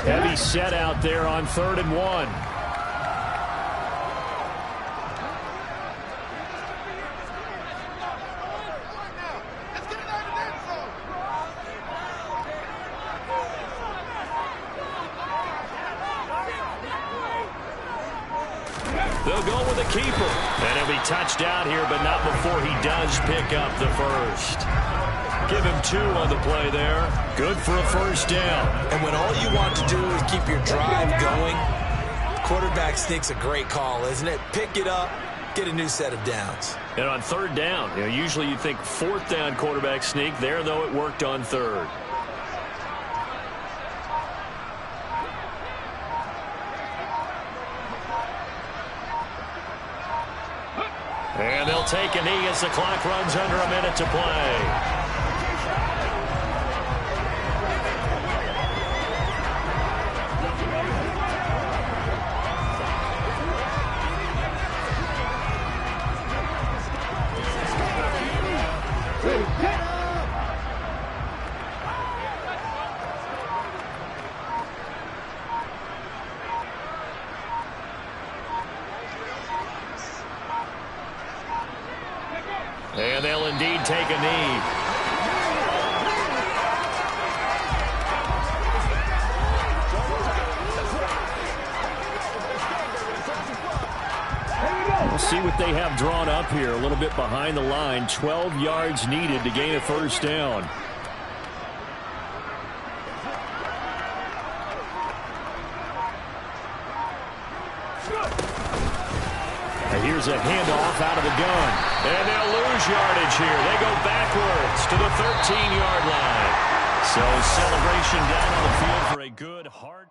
Heavy set out there on 3rd and 1. They'll go with a keeper. And he'll be touched out here, but not before he does pick up the first. Give him 2 on the play there. Good for a first down. And when all you want to do is keep your drive going, quarterback sneak's a great call, isn't it? Pick it up, get a new set of downs. And on 3rd down, usually you think 4th down quarterback sneak. There, though, it worked on 3rd. And they'll take a knee as the clock runs under a minute to play. And they'll indeed take a knee. We'll see what they have drawn up here. A little bit behind the line. 12 yards needed to gain a first down. Here's a handoff out of the gun. And they'll lose yardage here. They go backwards to the 13-yard line. So celebration down on the field for a good, hard...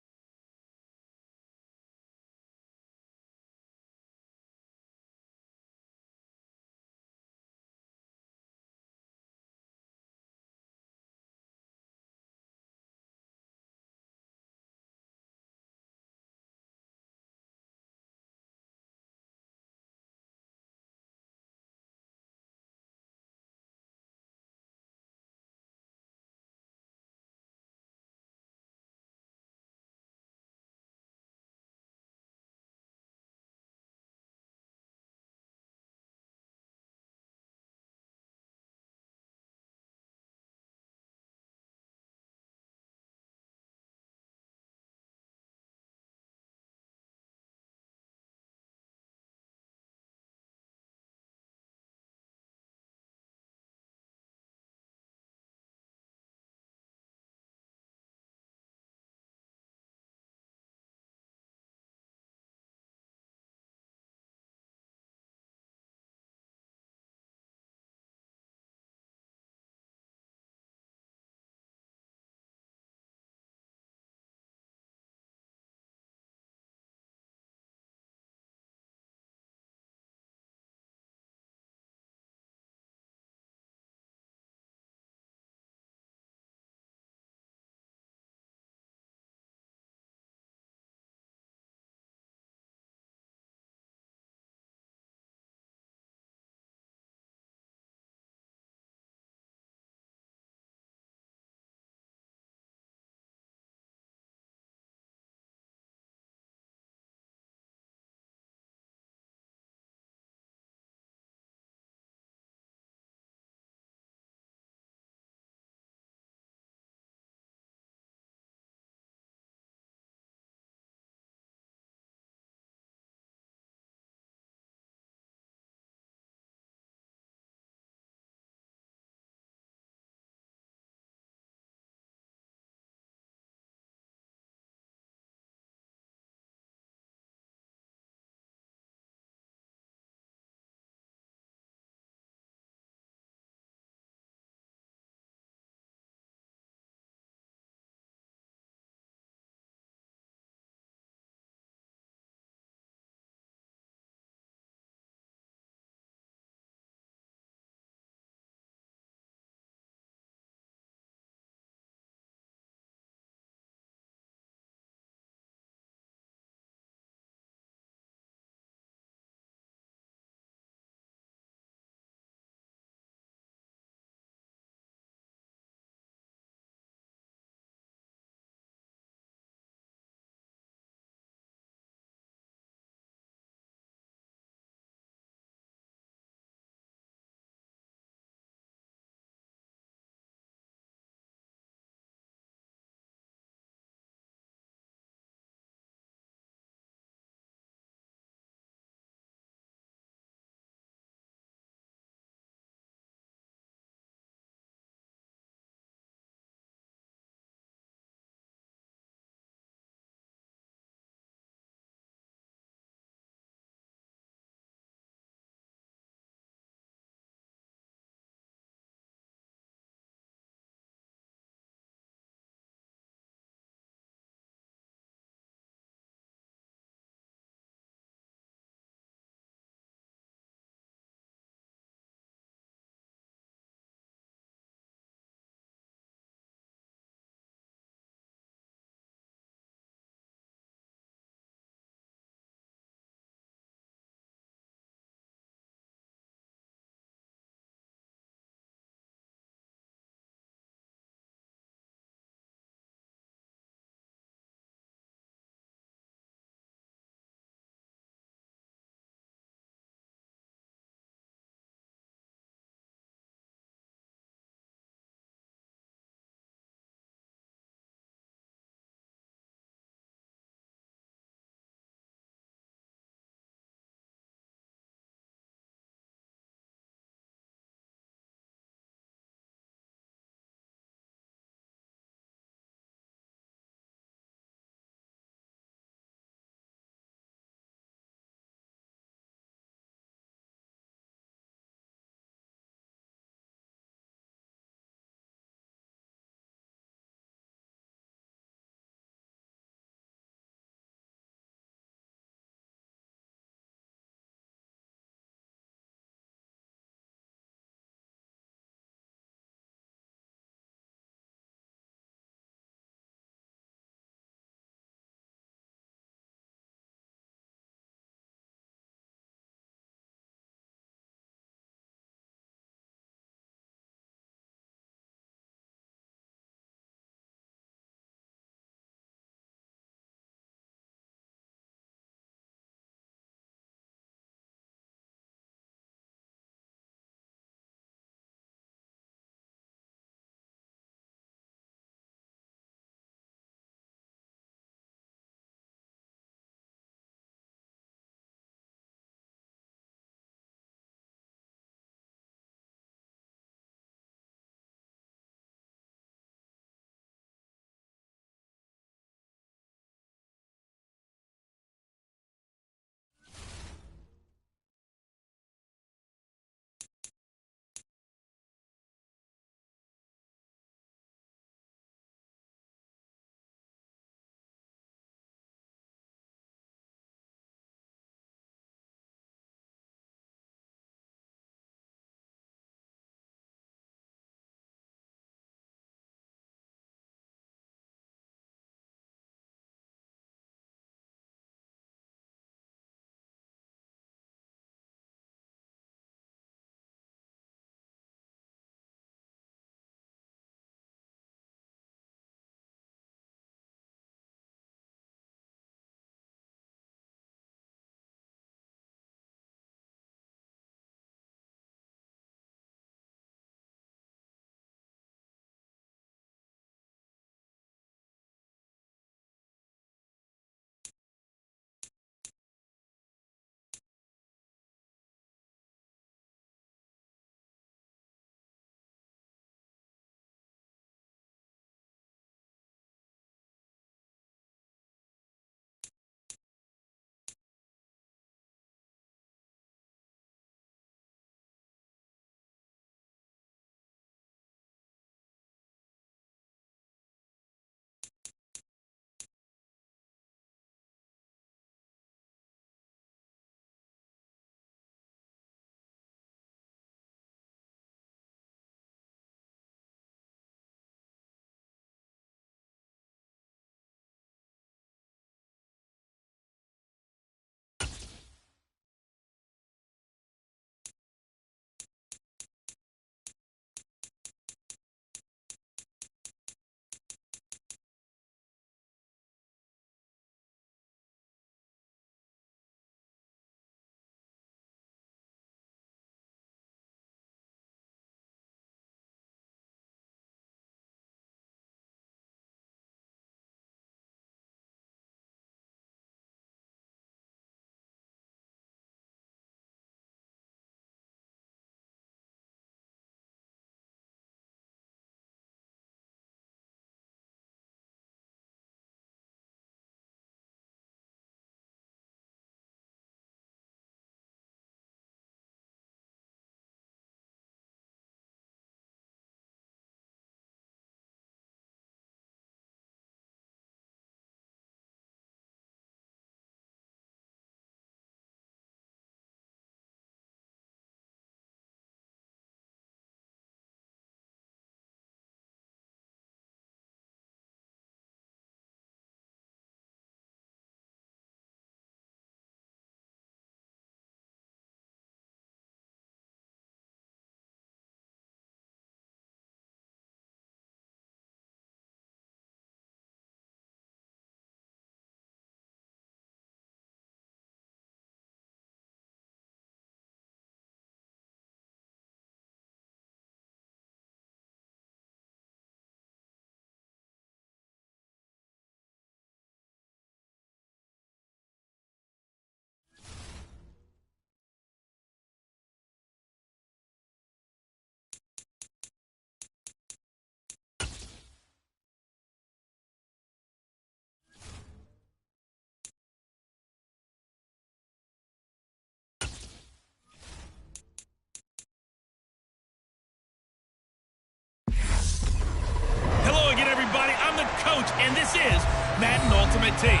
team.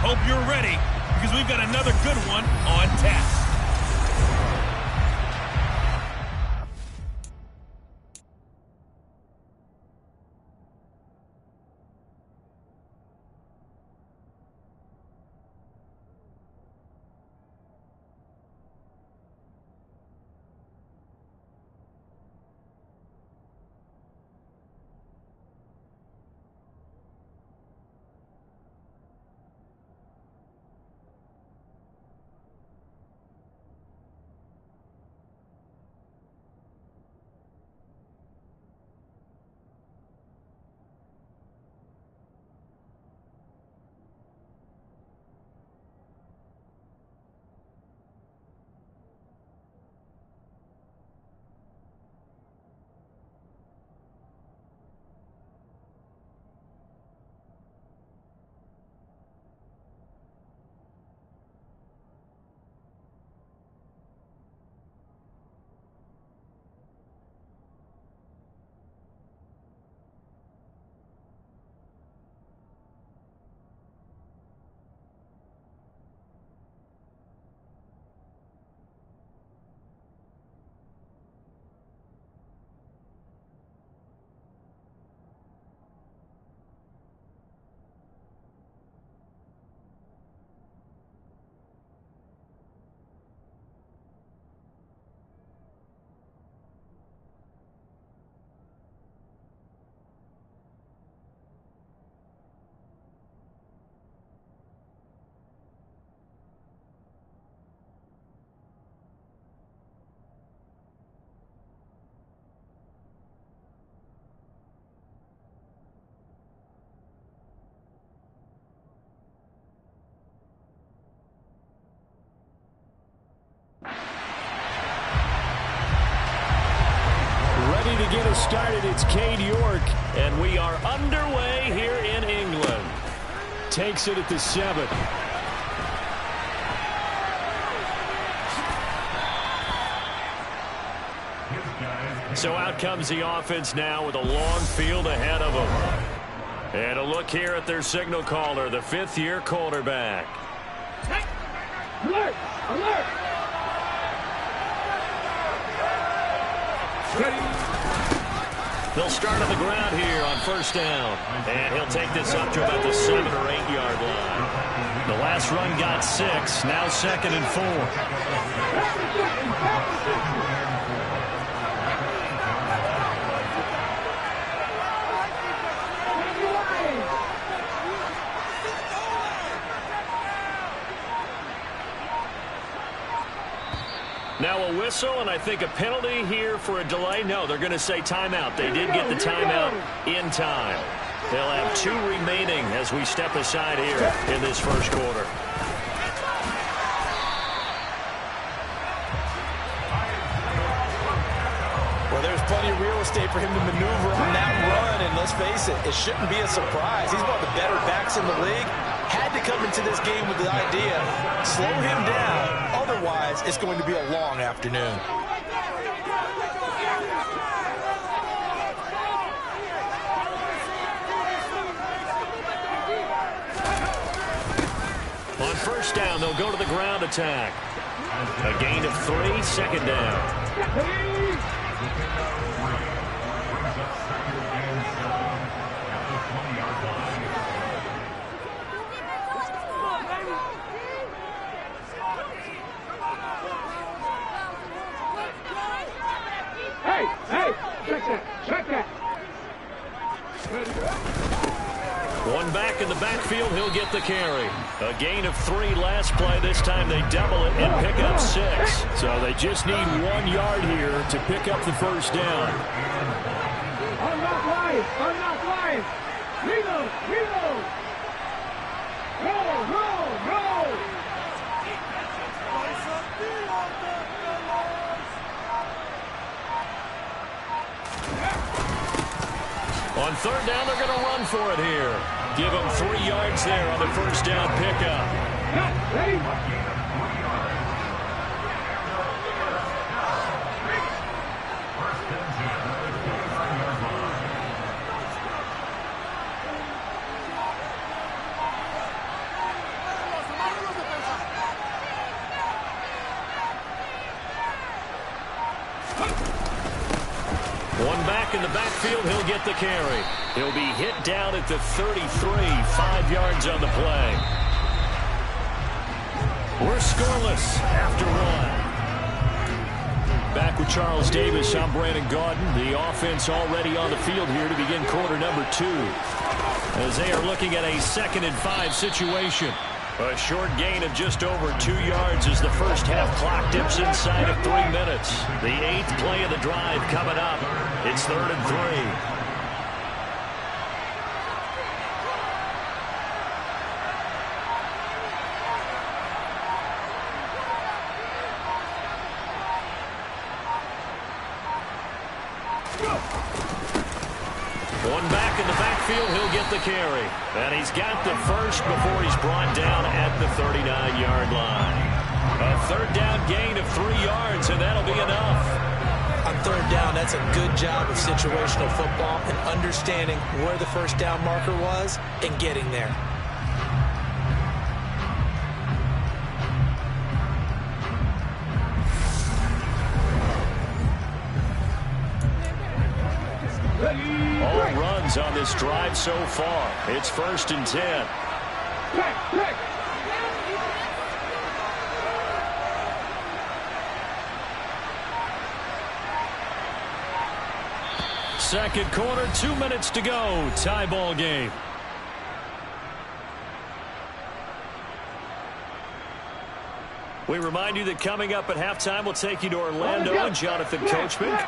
Hope you're ready, because we've got another good one on tap. Ready to get us started, it's Cade York. And we are underway here in England. Takes it at the 7. So out comes the offense now with a long field ahead of them. And a look here at their signal caller, the 5th-year quarterback. Alert! Alert! They'll start on the ground here on first down. And he'll take this up to about the 7 or 8 yard line. The last run got 6. Now 2nd and 4. Now a whistle, and I think a penalty here for a delay. No, they're going to say timeout. They did get the timeout in time. They'll have 2 remaining as we step aside here in this first quarter. Well, there's plenty of real estate for him to maneuver on that run, and let's face it, it shouldn't be a surprise. He's one of the better backs in the league. Had to come into this game with the idea, slow him down. Otherwise, it's going to be a long afternoon. On first down, they'll go to the ground attack. A gain of 3, 2nd down. One back in the backfield, he'll get the carry. A gain of 3 last play. This time they double it and pick up 6. So they just need 1 yard here to pick up the first down. Unlock line! Unlock line! Reload! Reload! Roll! Roll! Roll! On 3rd down, they're going to run for it here. Give them 3 yards there on the first down pickup. Ready? in the backfield. He'll get the carry. He'll be hit down at the 33, 5 yards on the play. We're scoreless after one. Back with Charles Davis, I'm Brandon Gaudin. The offense already on the field here to begin quarter number 2. As they are looking at a 2nd and 5 situation. A short gain of just over 2 yards as the first half clock dips inside of 3 minutes. The 8th play of the drive coming up. It's 3rd and 3. One back in the backfield, he'll get the carry. And he's got the first before he's brought down at the 39-yard line. A 3rd down gain of 3 yards, and that'll be enough. On 3rd down, that's a good job of situational football and understanding where the first down marker was and getting there. All runs on this drive so far. It's 1st and 10. Second quarter, 2 minutes to go. Tie ball game. We remind you that coming up at halftime, we'll take you to Orlando and Jonathan Coachman.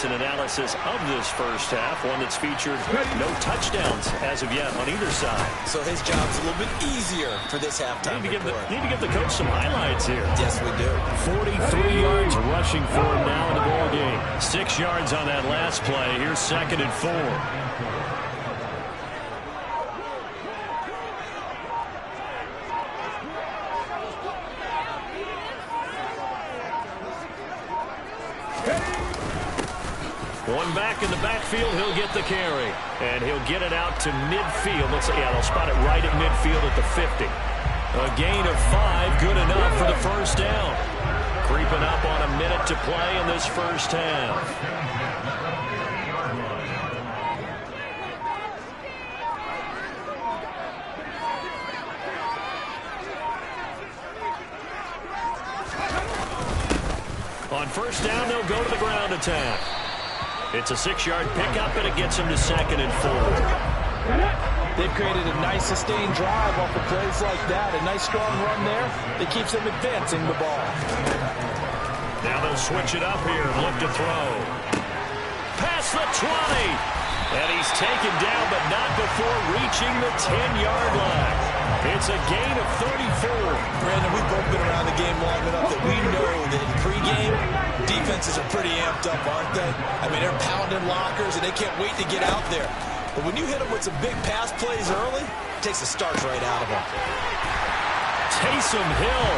an analysis of this first half, one that's featured no touchdowns as of yet on either side. So his job's a little bit easier for this halftime Need to report. give the coach some highlights here. Yes, we do. 43 yards rushing for him now in the ball game. 6 yards on that last play. Here's 2nd and 4. One back in the backfield, he'll get the carry. And he'll get it out to midfield. They'll spot it right at midfield at the 50. A gain of 5, good enough for the first down. Creeping up on a minute to play in this first half. On first down, they'll go to the ground attack. It's a 6-yard pickup, and it gets him to 2nd and 4. They've created a nice sustained drive off of plays like that. A nice strong run there that keeps them advancing the ball. Now they'll switch it up here. Look to throw. Past the 20. And he's taken down, but not before reaching the 10-yard line. It's a gain of 34. Brandon, we've both been around the game long enough that we know that in pregame, defenses are pretty amped up, aren't they? I mean, they're pounding lockers, and they can't wait to get out there. But when you hit them with some big pass plays early, it takes the starch right out of them. Taysom Hill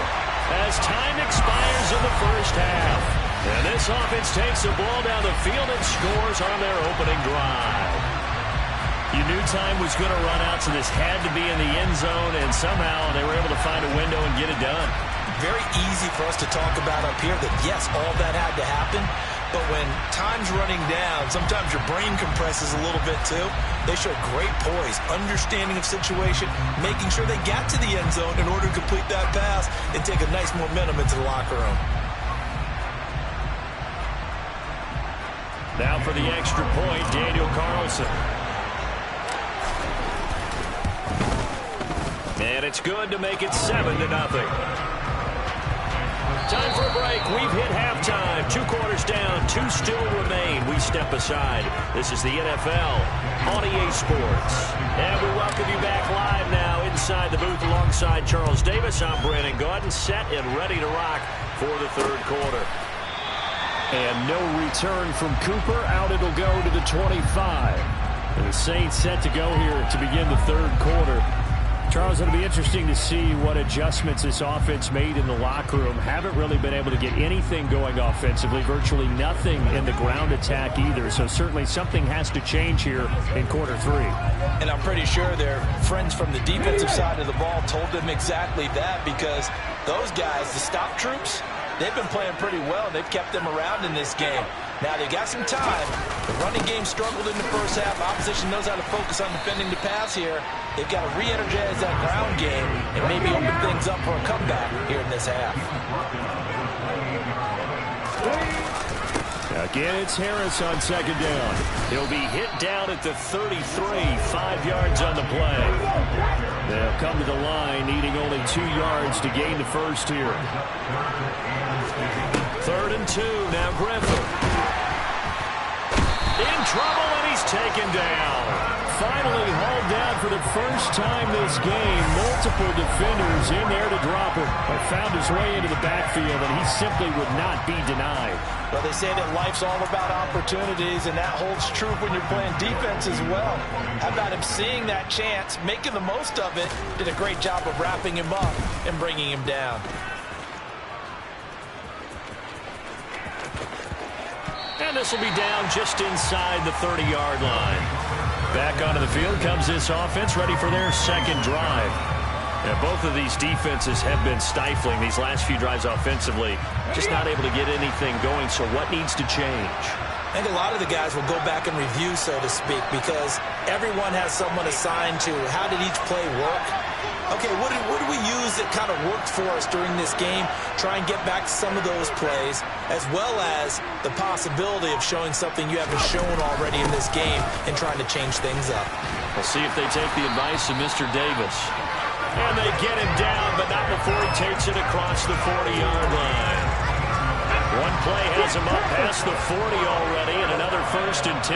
as time expires in the first half. And this offense takes the ball down the field and scores on their opening drive. You knew time was going to run out, so this had to be in the end zone, and somehow they were able to find a window and get it done. Very easy for us to talk about up here that, yes, all that had to happen. But when time's running down, sometimes your brain compresses a little bit too. They show great poise, understanding of situation, making sure they got to the end zone in order to complete that pass and take a nice momentum into the locker room. Now for the extra point, Daniel Carlson. And it's good to make it 7-0. Time for a break. We've hit halftime. 2 quarters down. 2 still remain. We step aside. This is the NFL on EA Sports. And we welcome you back live now inside the booth alongside Charles Davis. I'm Brandon Gaudin, set and ready to rock for the 3rd quarter. And no return from Cooper. Out it'll go to the 25. And the Saints set to go here to begin the 3rd quarter. Charles, it'll be interesting to see what adjustments this offense made in the locker room. Haven't really been able to get anything going offensively, virtually nothing in the ground attack either. So certainly something has to change here in quarter 3. And I'm pretty sure their friends from the defensive side of the ball told them exactly that, because those guys, the stop troops, they've been playing pretty well. They've kept them around in this game. Now they got some time. The running game struggled in the first half. Opposition knows how to focus on defending the pass here. They've got to re-energize that ground game and maybe open things up for a comeback here in this half. Again, it's Harris on 2nd down. He'll be hit down at the 33, 5 yards on the play. They'll come to the line, needing only 2 yards to gain the first here. 3rd and 2, now Griffin. In trouble, and he's taken down. Finally hauled down for the first time this game. Multiple defenders in there to drop him. But found his way into the backfield, and he simply would not be denied. Well, they say that life's all about opportunities, and that holds true when you're playing defense as well. How about him seeing that chance, making the most of it, did a great job of wrapping him up and bringing him down. And this will be down just inside the 30-yard line. Back onto the field comes this offense, ready for their 2nd drive. And both of these defenses have been stifling these last few drives offensively. Just not able to get anything going, so what needs to change? I think a lot of the guys will go back and review, so to speak, because everyone has someone assigned to how did each play work. Okay, what did we use that kind of worked for us during this game? Try and get back to some of those plays, as well as the possibility of showing something you haven't shown already in this game and trying to change things up. We'll see if they take the advice of Mr. Davis. And they get him down, but not before he takes it across the 40-yard line. One play has him up past the 40 already, and another 1st and 10.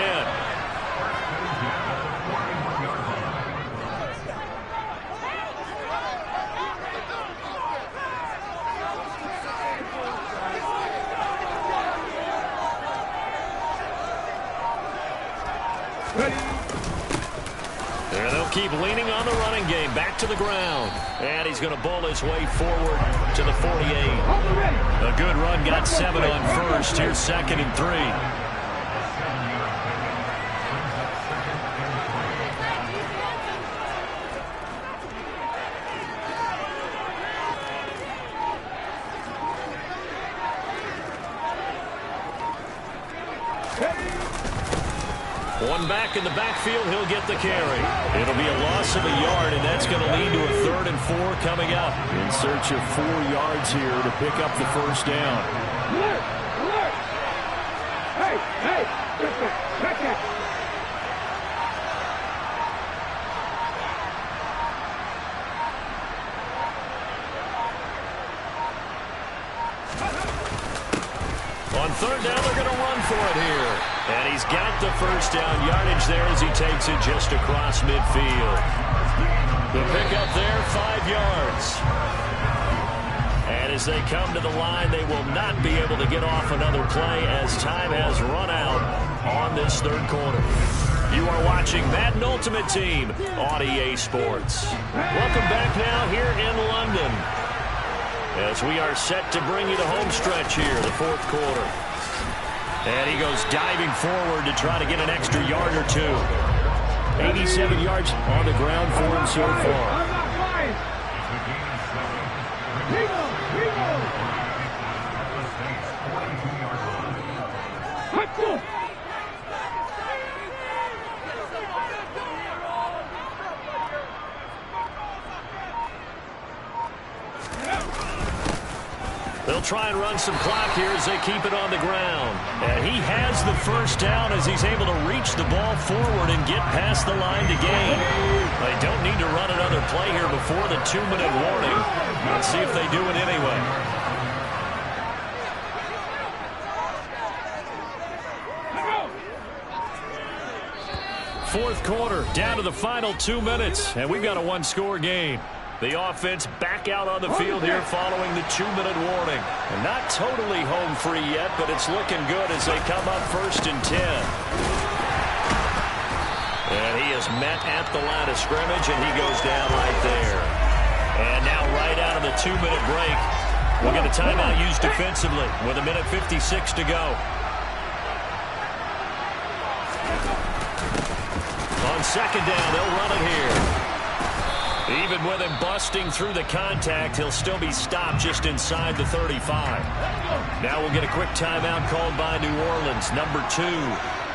There they'll keep leaning on the running game. Back to the ground. And he's going to bowl his way forward to the 48. A good run, got 7 on first. Here's 2nd and 3. One back in the backfield, he'll get the carry. It'll be a loss of a yard, and that's going to lead to a 3rd and 4 coming up. In search of 4 yards here to pick up the 1st down. Alert! Alert! Hey! Hey! Check that! On 3rd down, they're going to run for it here. And he's got the 1st down yardage there as he takes it just across midfield. The pickup there, 5 yards. And as they come to the line, they will not be able to get off another play as time has run out on this 3rd quarter. You are watching Madden Ultimate Team on EA Sports. Welcome back now here in London, as we are set to bring you the home stretch here, the 4th quarter. And he goes diving forward to try to get an extra yard or 2. 87 yards on the ground for him so far. They'll try and run some clock here as they keep it on the ground. And he has the 1st down as he's able to reach the ball forward and get past the line to gain. They don't need to run another play here before the 2-minute warning. Let's see if they do it anyway. Fourth quarter, down to the final 2 minutes, and we've got a 1-score game. The offense back out on the field here following the 2-minute warning. And not totally home free yet, but it's looking good as they come up 1st and 10. And he is met at the line of scrimmage, and he goes down right there. And now right out of the 2-minute break, we'll get a timeout used defensively with 1:56 to go. On 2nd down, they'll run it here. Even with him busting through the contact, he'll still be stopped just inside the 35. Now we'll get a quick timeout called by New Orleans, number 2.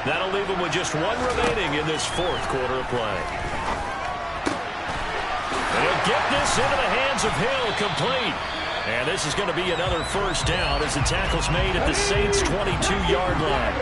That'll leave him with just 1 remaining in this 4th quarter of play. And he'll get this into the hands of Hill, complete. And this is going to be another 1st down as the tackle's made at the Saints' 22-yard line.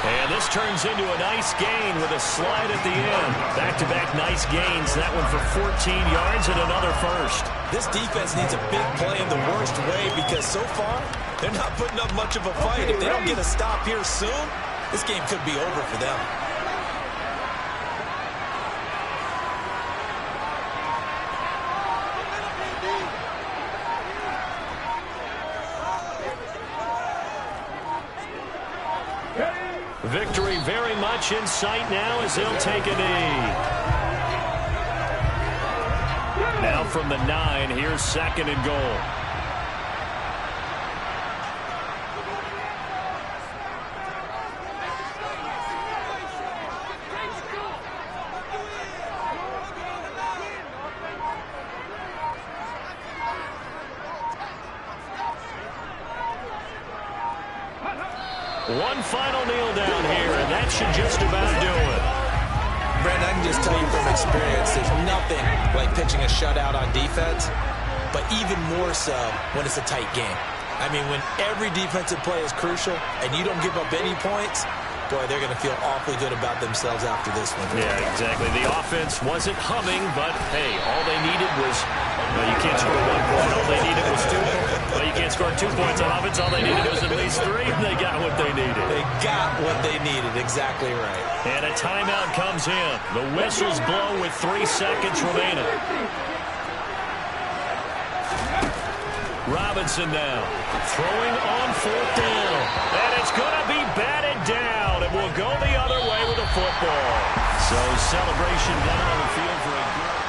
And this turns into a nice gain with a slide at the end. Back-to-back nice gains. That one for 14 yards and another 1st. This defense needs a big play in the worst way because so far, they're not putting up much of a fight. If they don't get a stop here soon, this game could be over for them. Victory very much in sight now as they'll take a knee. Now from the 9, here's 2nd and goal. One final kneel down here, and that should just about do it. Brandon, I can just tell you from experience, there's nothing like pitching a shutout on defense, but even more so when it's a tight game. I mean, when every defensive play is crucial and you don't give up any points, boy, they're going to feel awfully good about themselves after this one. Yeah, exactly. The offense wasn't humming, but, hey, all they needed was, well, you can't score 1 point. All they needed was 2 points. Well, you can't score 2 points on offense. All they needed was at least 3, and they got what they needed. They got what they needed. Exactly right. And a timeout comes in. The whistles blow with 3 seconds remaining. Robinson now throwing on 4th down. And it's going to be batted down. It will go the other way with the football. So celebration down on the field for a good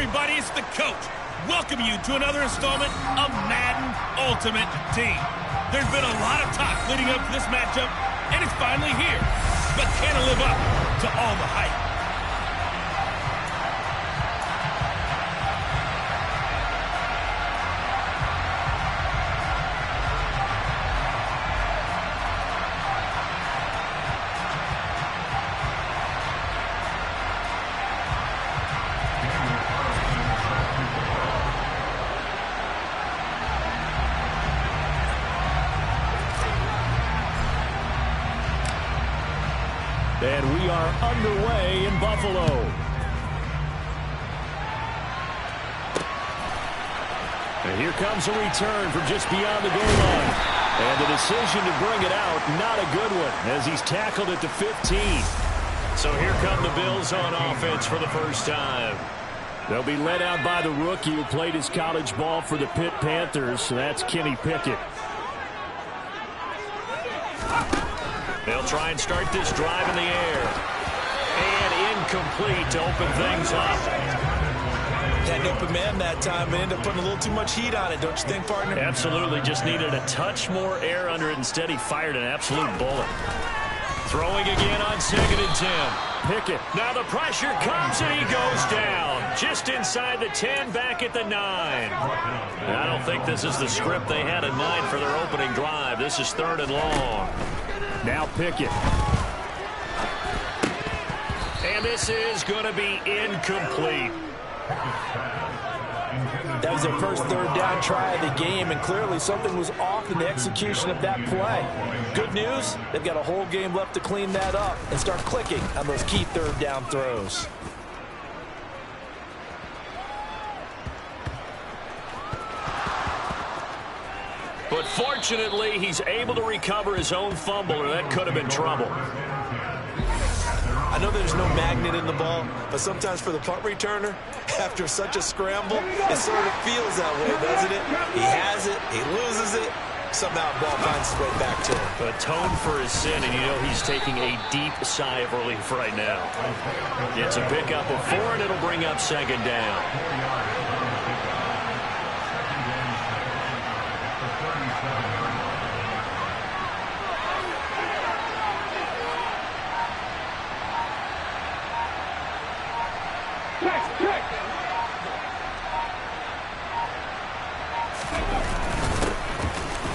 everybody, it's the coach. Welcome you to another installment of Madden Ultimate Team. There's been a lot of talk leading up to this matchup, and it's finally here. But can it live up to all the hype? And we are underway in Buffalo. And here comes a return from just beyond the goal line. And the decision to bring it out, not a good one, as he's tackled it to 15. So here come the Bills on offense for the first time. They'll be led out by the rookie who played his college ball for the Pitt Panthers, so that's Kenny Pickett. They'll try and start this drive in the air. And incomplete to open things up. Had an open man that time, but ended up putting a little too much heat on it, don't you think, partner? Absolutely. Just needed a touch more air under it. Instead, he fired an absolute bullet. Throwing again on 2nd and 10. Pickett. Now the pressure comes, and he goes down. Just inside the 10, back at the 9. I don't think this is the script they had in mind for their opening drive. This is 3rd and long. Now Pickett. And this is going to be incomplete. That was their first 3rd down try of the game, and clearly something was off in the execution of that play. Good news, they've got a whole game left to clean that up and start clicking on those key 3rd down throws. But fortunately, he's able to recover his own fumble, or that could have been trouble. I know there's no magnet in the ball, but sometimes for the punt returner, after such a scramble, it sort of feels that way, doesn't it? He has it, he loses it, somehow the ball finds its way back to him. Atone for his sin, and you know he's taking a deep sigh of relief right now. It's a pickup of 4, and it'll bring up 2nd down.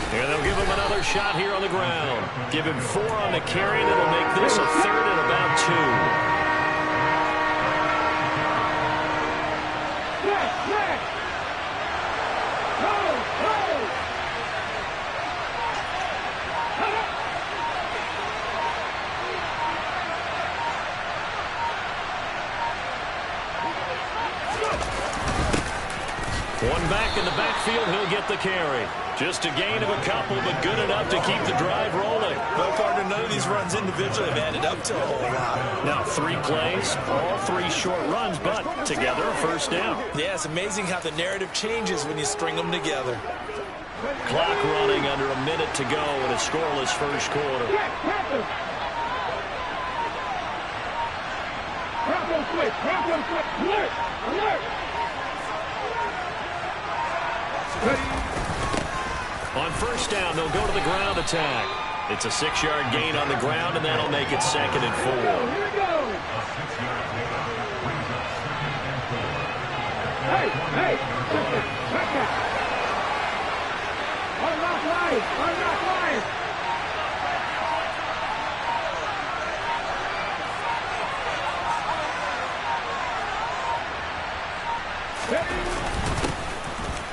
And they'll give him another shot here on the ground. Give him 4 on the carry, and it'll make this a 3rd and about 2. One back in the backfield, he'll get the carry. Just a gain of a couple, but good enough to keep the drive rolling. Well, partner, none of these runs individually have added up to a whole lot. Now 3 plays, all 3 short runs, but together a 1st down. Yeah, it's amazing how the narrative changes when you string them together. Clock running under a minute to go in a scoreless first quarter. Alert! Alert! On 1st down, they'll go to the ground attack. It's a 6-yard gain on the ground, and that'll make it 2nd and 4. Here we go! Hey! Hey! Check that! Are not live! Are not live!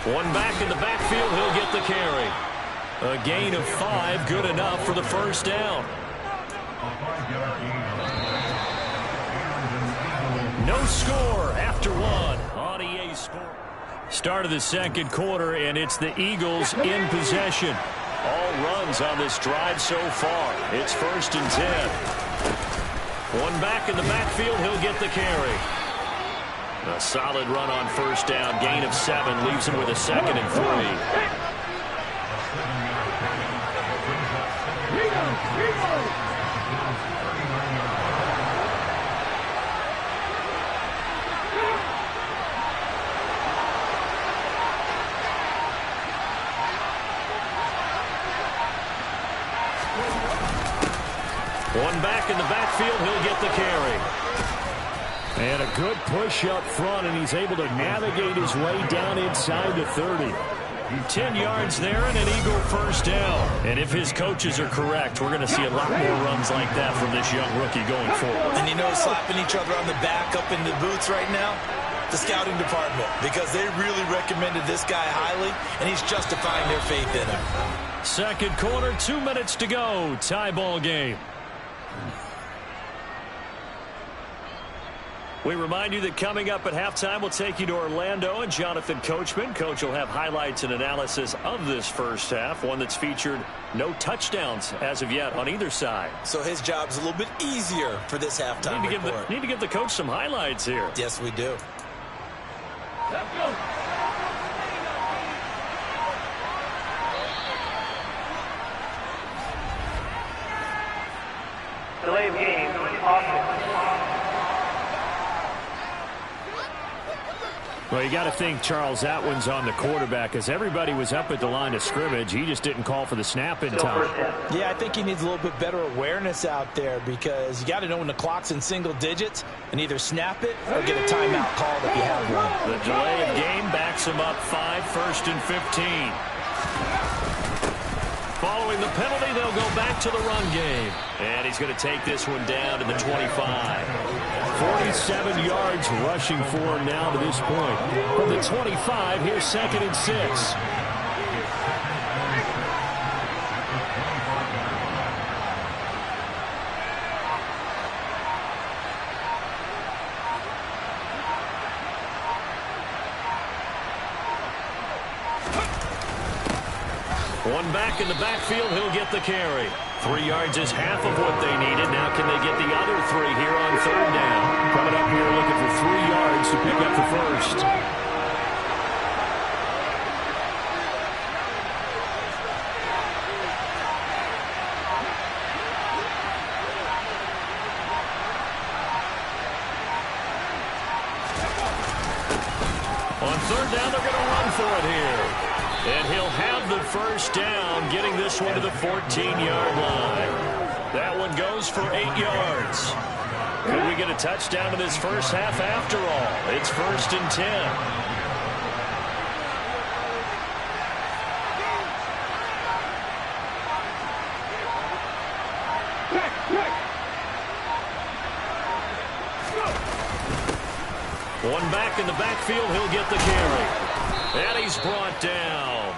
One back in the backfield, he'll get the carry. A gain of 5, good enough for the 1st down. No score after 1 on EA Sports. Start of the 2nd quarter, and it's the Eagles in possession. All runs on this drive so far. It's 1st and 10. One back in the backfield, he'll get the carry. A solid run on 1st down, gain of 7, leaves him with a 2nd and 3. One back in the backfield. He'll get the carry. And a good push up front, and he's able to navigate his way down inside the 30. 10 yards there and an Eagle first down. And if his coaches are correct, we're going to see a lot more runs like that from this young rookie going forward. And you know, slapping each other on the back up in the boots right now? The scouting department, because they really recommended this guy highly, and he's justifying their faith in him. Second quarter, 2 minutes to go. Tie ball game. We remind you that coming up at halftime, we'll take you to Orlando and Jonathan Coachman. Coach will have highlights and analysis of this first half, one that's featured no touchdowns as of yet on either side. So his job's a little bit easier for this halftime report. Need to give the coach some highlights here. Yes, we do. Let's go. Delay of game. Offense. Well, you got to think, Charles, that one's on the quarterback, as everybody was up at the line of scrimmage. He just didn't call for the snap in time. Yeah, I think he needs a little bit better awareness out there, because you got to know when the clock's in single digits and either snap it or get a timeout called if you have one. The delay of game backs him up 5, 1st and 15. Following the penalty, they'll go back to the run game. And he's going to take this one down to the 25. 47 yards rushing for him now to this point. From the 25, here's 2nd and 6. One back in the backfield, he'll get the carry. 3 yards is half of what they needed. Now can they get the other 3 here on 3rd down? Coming up here looking for 3 yards to pick up the first. On 3rd down, they're going to run for it here. And he'll have the first down, getting this one to the 14-yard line. That one goes for 8 yards. Could we get a touchdown in this first half after all? It's 1st and 10. One back in the backfield, he'll get the carry. And he's brought down.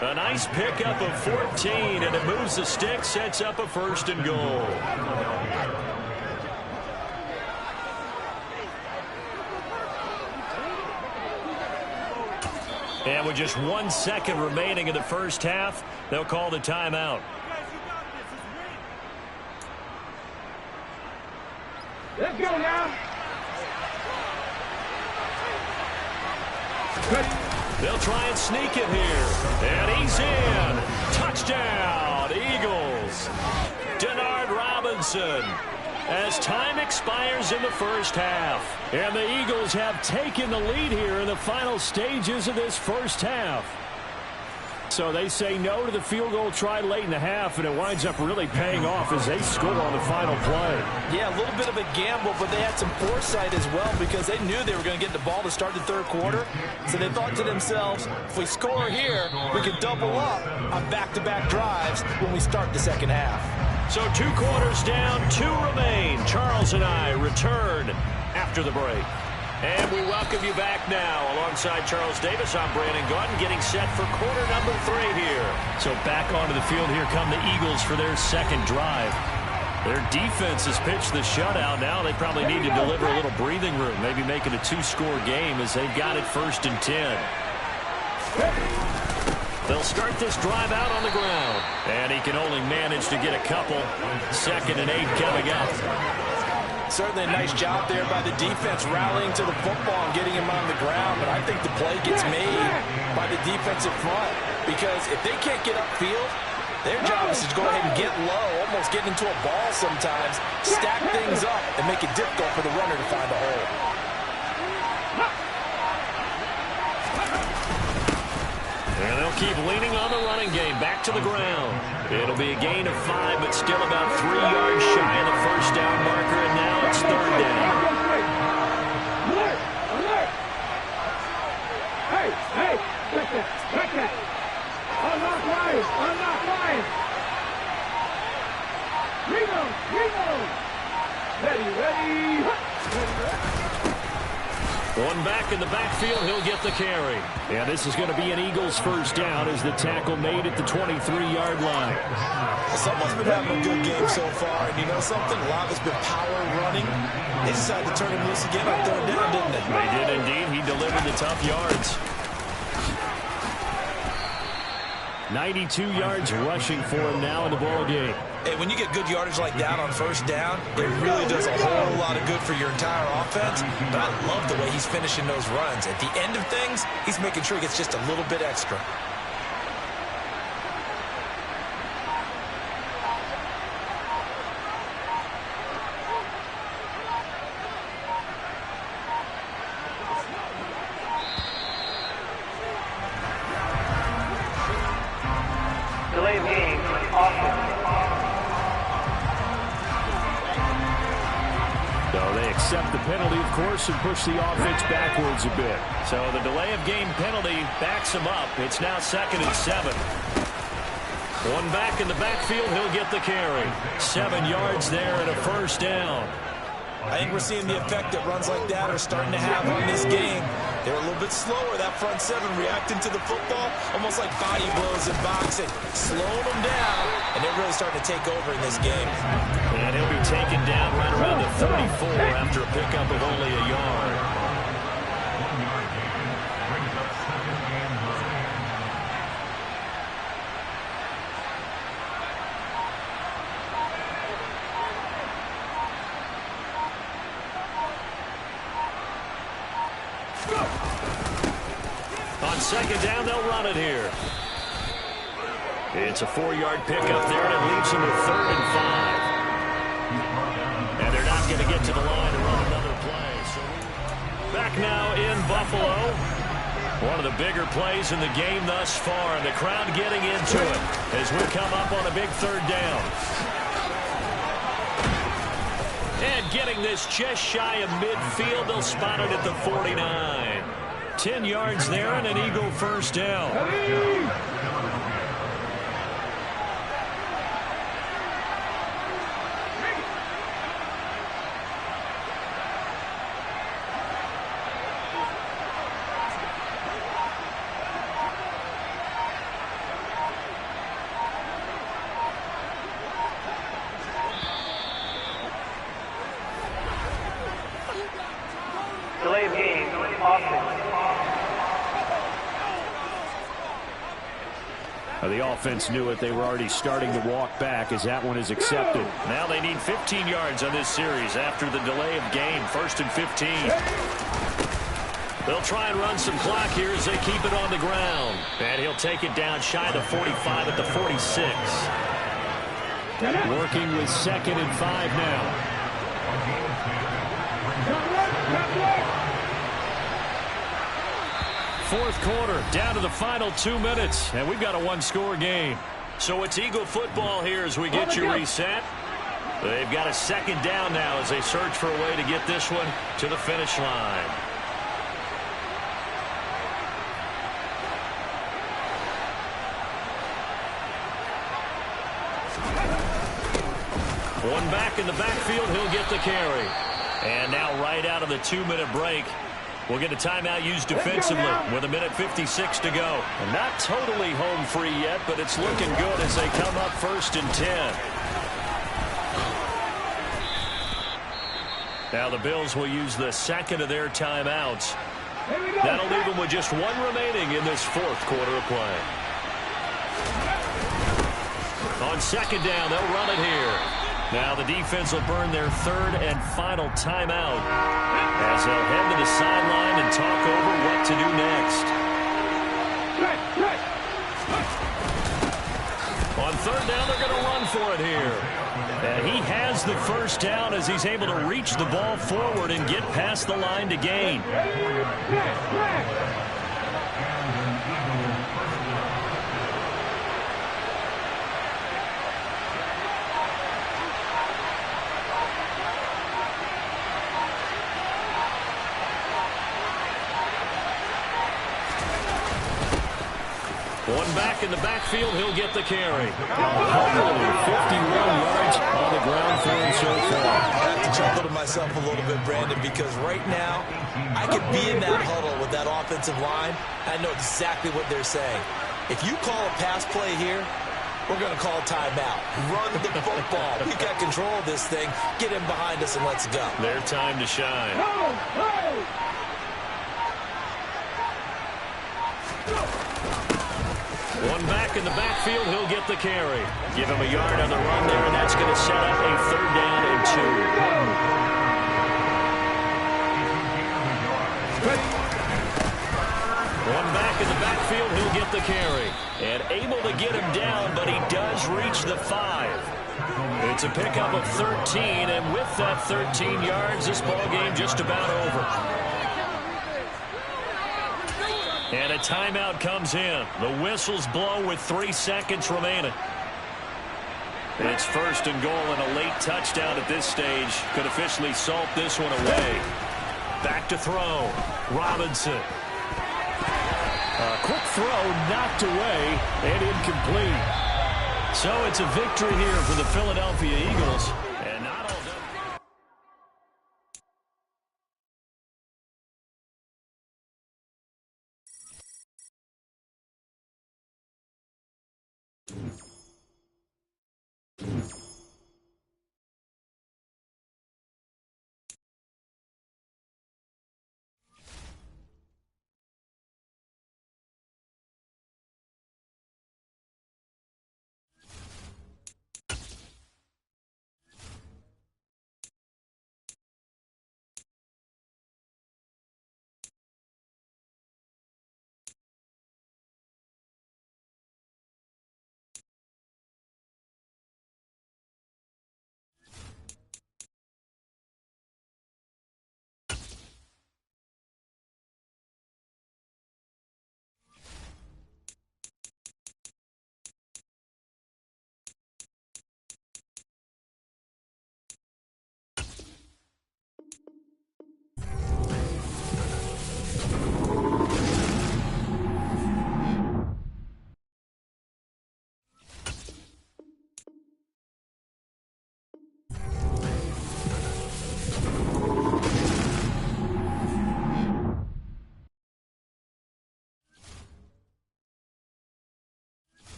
A nice pickup of 14, and it moves the stick, sets up a 1st and goal. And with just 1 second remaining in the first half, they'll call the timeout. Let's go now. They'll try and sneak it here. And he's in. Touchdown, Eagles. Denard Robinson. As time expires in the first half. And the Eagles have taken the lead here in the final stages of this first half. So they say no to the field goal try late in the half, and it winds up really paying off as they score on the final play. Yeah, a little bit of a gamble, but they had some foresight as well, because they knew they were going to get the ball to start the 3rd quarter. So they thought to themselves, if we score here, we could double up on back-to-back drives when we start the second half. So 2 quarters down, 2 remain. Charles and I return after the break. And we welcome you back now. Alongside Charles Davis, I'm Brandon Gaudin, getting set for quarter number 3 here. So back onto the field, here come the Eagles for their 2nd drive. Their defense has pitched the shutout. Now they probably need to deliver a little breathing room, maybe make it a 2-score game, as they've got it 1st and 10. They'll start this drive out on the ground. And he can only manage to get a couple. 2nd and 8 coming up. Certainly a nice job there by the defense, rallying to the football and getting him on the ground. But I think the play gets made by the defensive front, because if they can't get upfield, their job is to go ahead and get low, almost get into a ball sometimes, stack things up, and make it difficult for the runner to find a hole. And they'll keep leaning on the running game. Back to the ground. It'll be a gain of 5, but still about 3 yards shy of the first down marker, and now it's third down. Alert! Alert! Hey! Hey! Check that! Check that! Unlock line! Unlock line! Reload! Reload! Ready! Ready! One back in the backfield, he'll get the carry. And this is going to be an Eagles first down as the tackle made at the 23-yard line. Someone's been having a good game so far, and you know something? A lot has been power running. They decided to turn him loose again on third down, didn't they? They did indeed. He delivered the tough yards. 92 yards rushing for him now in the ball game. Hey, when you get good yardage like that on first down, it really does a whole lot of good for your entire offense. But I love the way he's finishing those runs. At the end of things, he's making sure he gets just a little bit extra. Delay of game, offense. So they accept the penalty, of course, and push the offense backwards a bit. So the delay of game penalty backs him up. It's now 2nd and 7. One back in the backfield, he'll get the carry. 7 yards there and a first down. I think we're seeing the effect that runs like that are starting to have on this game. They're a little bit slower, that front seven, reacting to the football, almost like body blows in boxing. Slowing them down, and they're really starting to take over in this game. And he'll be taken down right around the 34 after a pickup of only a yard. On 2nd down, they'll run it here. It's a 4-yard pickup there, and it leaves them with 3rd and 5. And they're not going to get to the line to run another play. So back now in Buffalo. One of the bigger plays in the game thus far, and the crowd getting into it as we come up on a big 3rd down. And getting this just shy of midfield, they'll spot it at the 49. 10 yards there and an Eagle first down. Delay of game, offense. The offense knew it. They were already starting to walk back as that one is accepted. Now they need 15 yards on this series after the delay of game. 1st and 15. They'll try and run some clock here as they keep it on the ground. And he'll take it down shy of the 45 at the 46. Working with 2nd and 5 now. Fourth quarter, down to the final 2 minutes, and we've got a 1-score game. So it's Eagle football here as we get you reset. They've got a 2nd down now as they search for a way to get this one to the finish line. One back in the backfield, he'll get the carry. And now right out of the 2-minute break, we'll get a timeout used defensively with 1:56 to go. And not totally home free yet, but it's looking good as they come up 1st and 10. Now the Bills will use the 2nd of their timeouts. That'll leave them with just 1 remaining in this 4th quarter of play. On 2nd down, they'll run it here. Now the defense will burn their 3rd and final timeout as they'll head to the sideline and talk over what to do next. On 3rd down, they're going to run for it here. And he has the first down as he's able to reach the ball forward and get past the line to gain. One back in the backfield, he'll get the carry. 151 yards on the ground for him so far. I have to chuckle to myself a little bit, Brandon, because right now I could be in that huddle with that offensive line. I know exactly what they're saying. If you call a pass play here, we're going to call timeout. Run the football. We got control of this thing. Get him behind us and let's go. Their time to shine. One back in the backfield, he'll get the carry. Give him a yard on the run there, and that's going to set up a 3rd down and 2. One back in the backfield, he'll get the carry. And able to get him down, but he does reach the 5. It's a pickup of 13, and with that 13 yards, this ball game just about over. And a timeout comes in. The whistles blow with 3 seconds remaining. It's 1st and goal, and a late touchdown at this stage could officially salt this one away. Back to throw. Robinson. A quick throw knocked away and incomplete. So it's a victory here for the Philadelphia Eagles.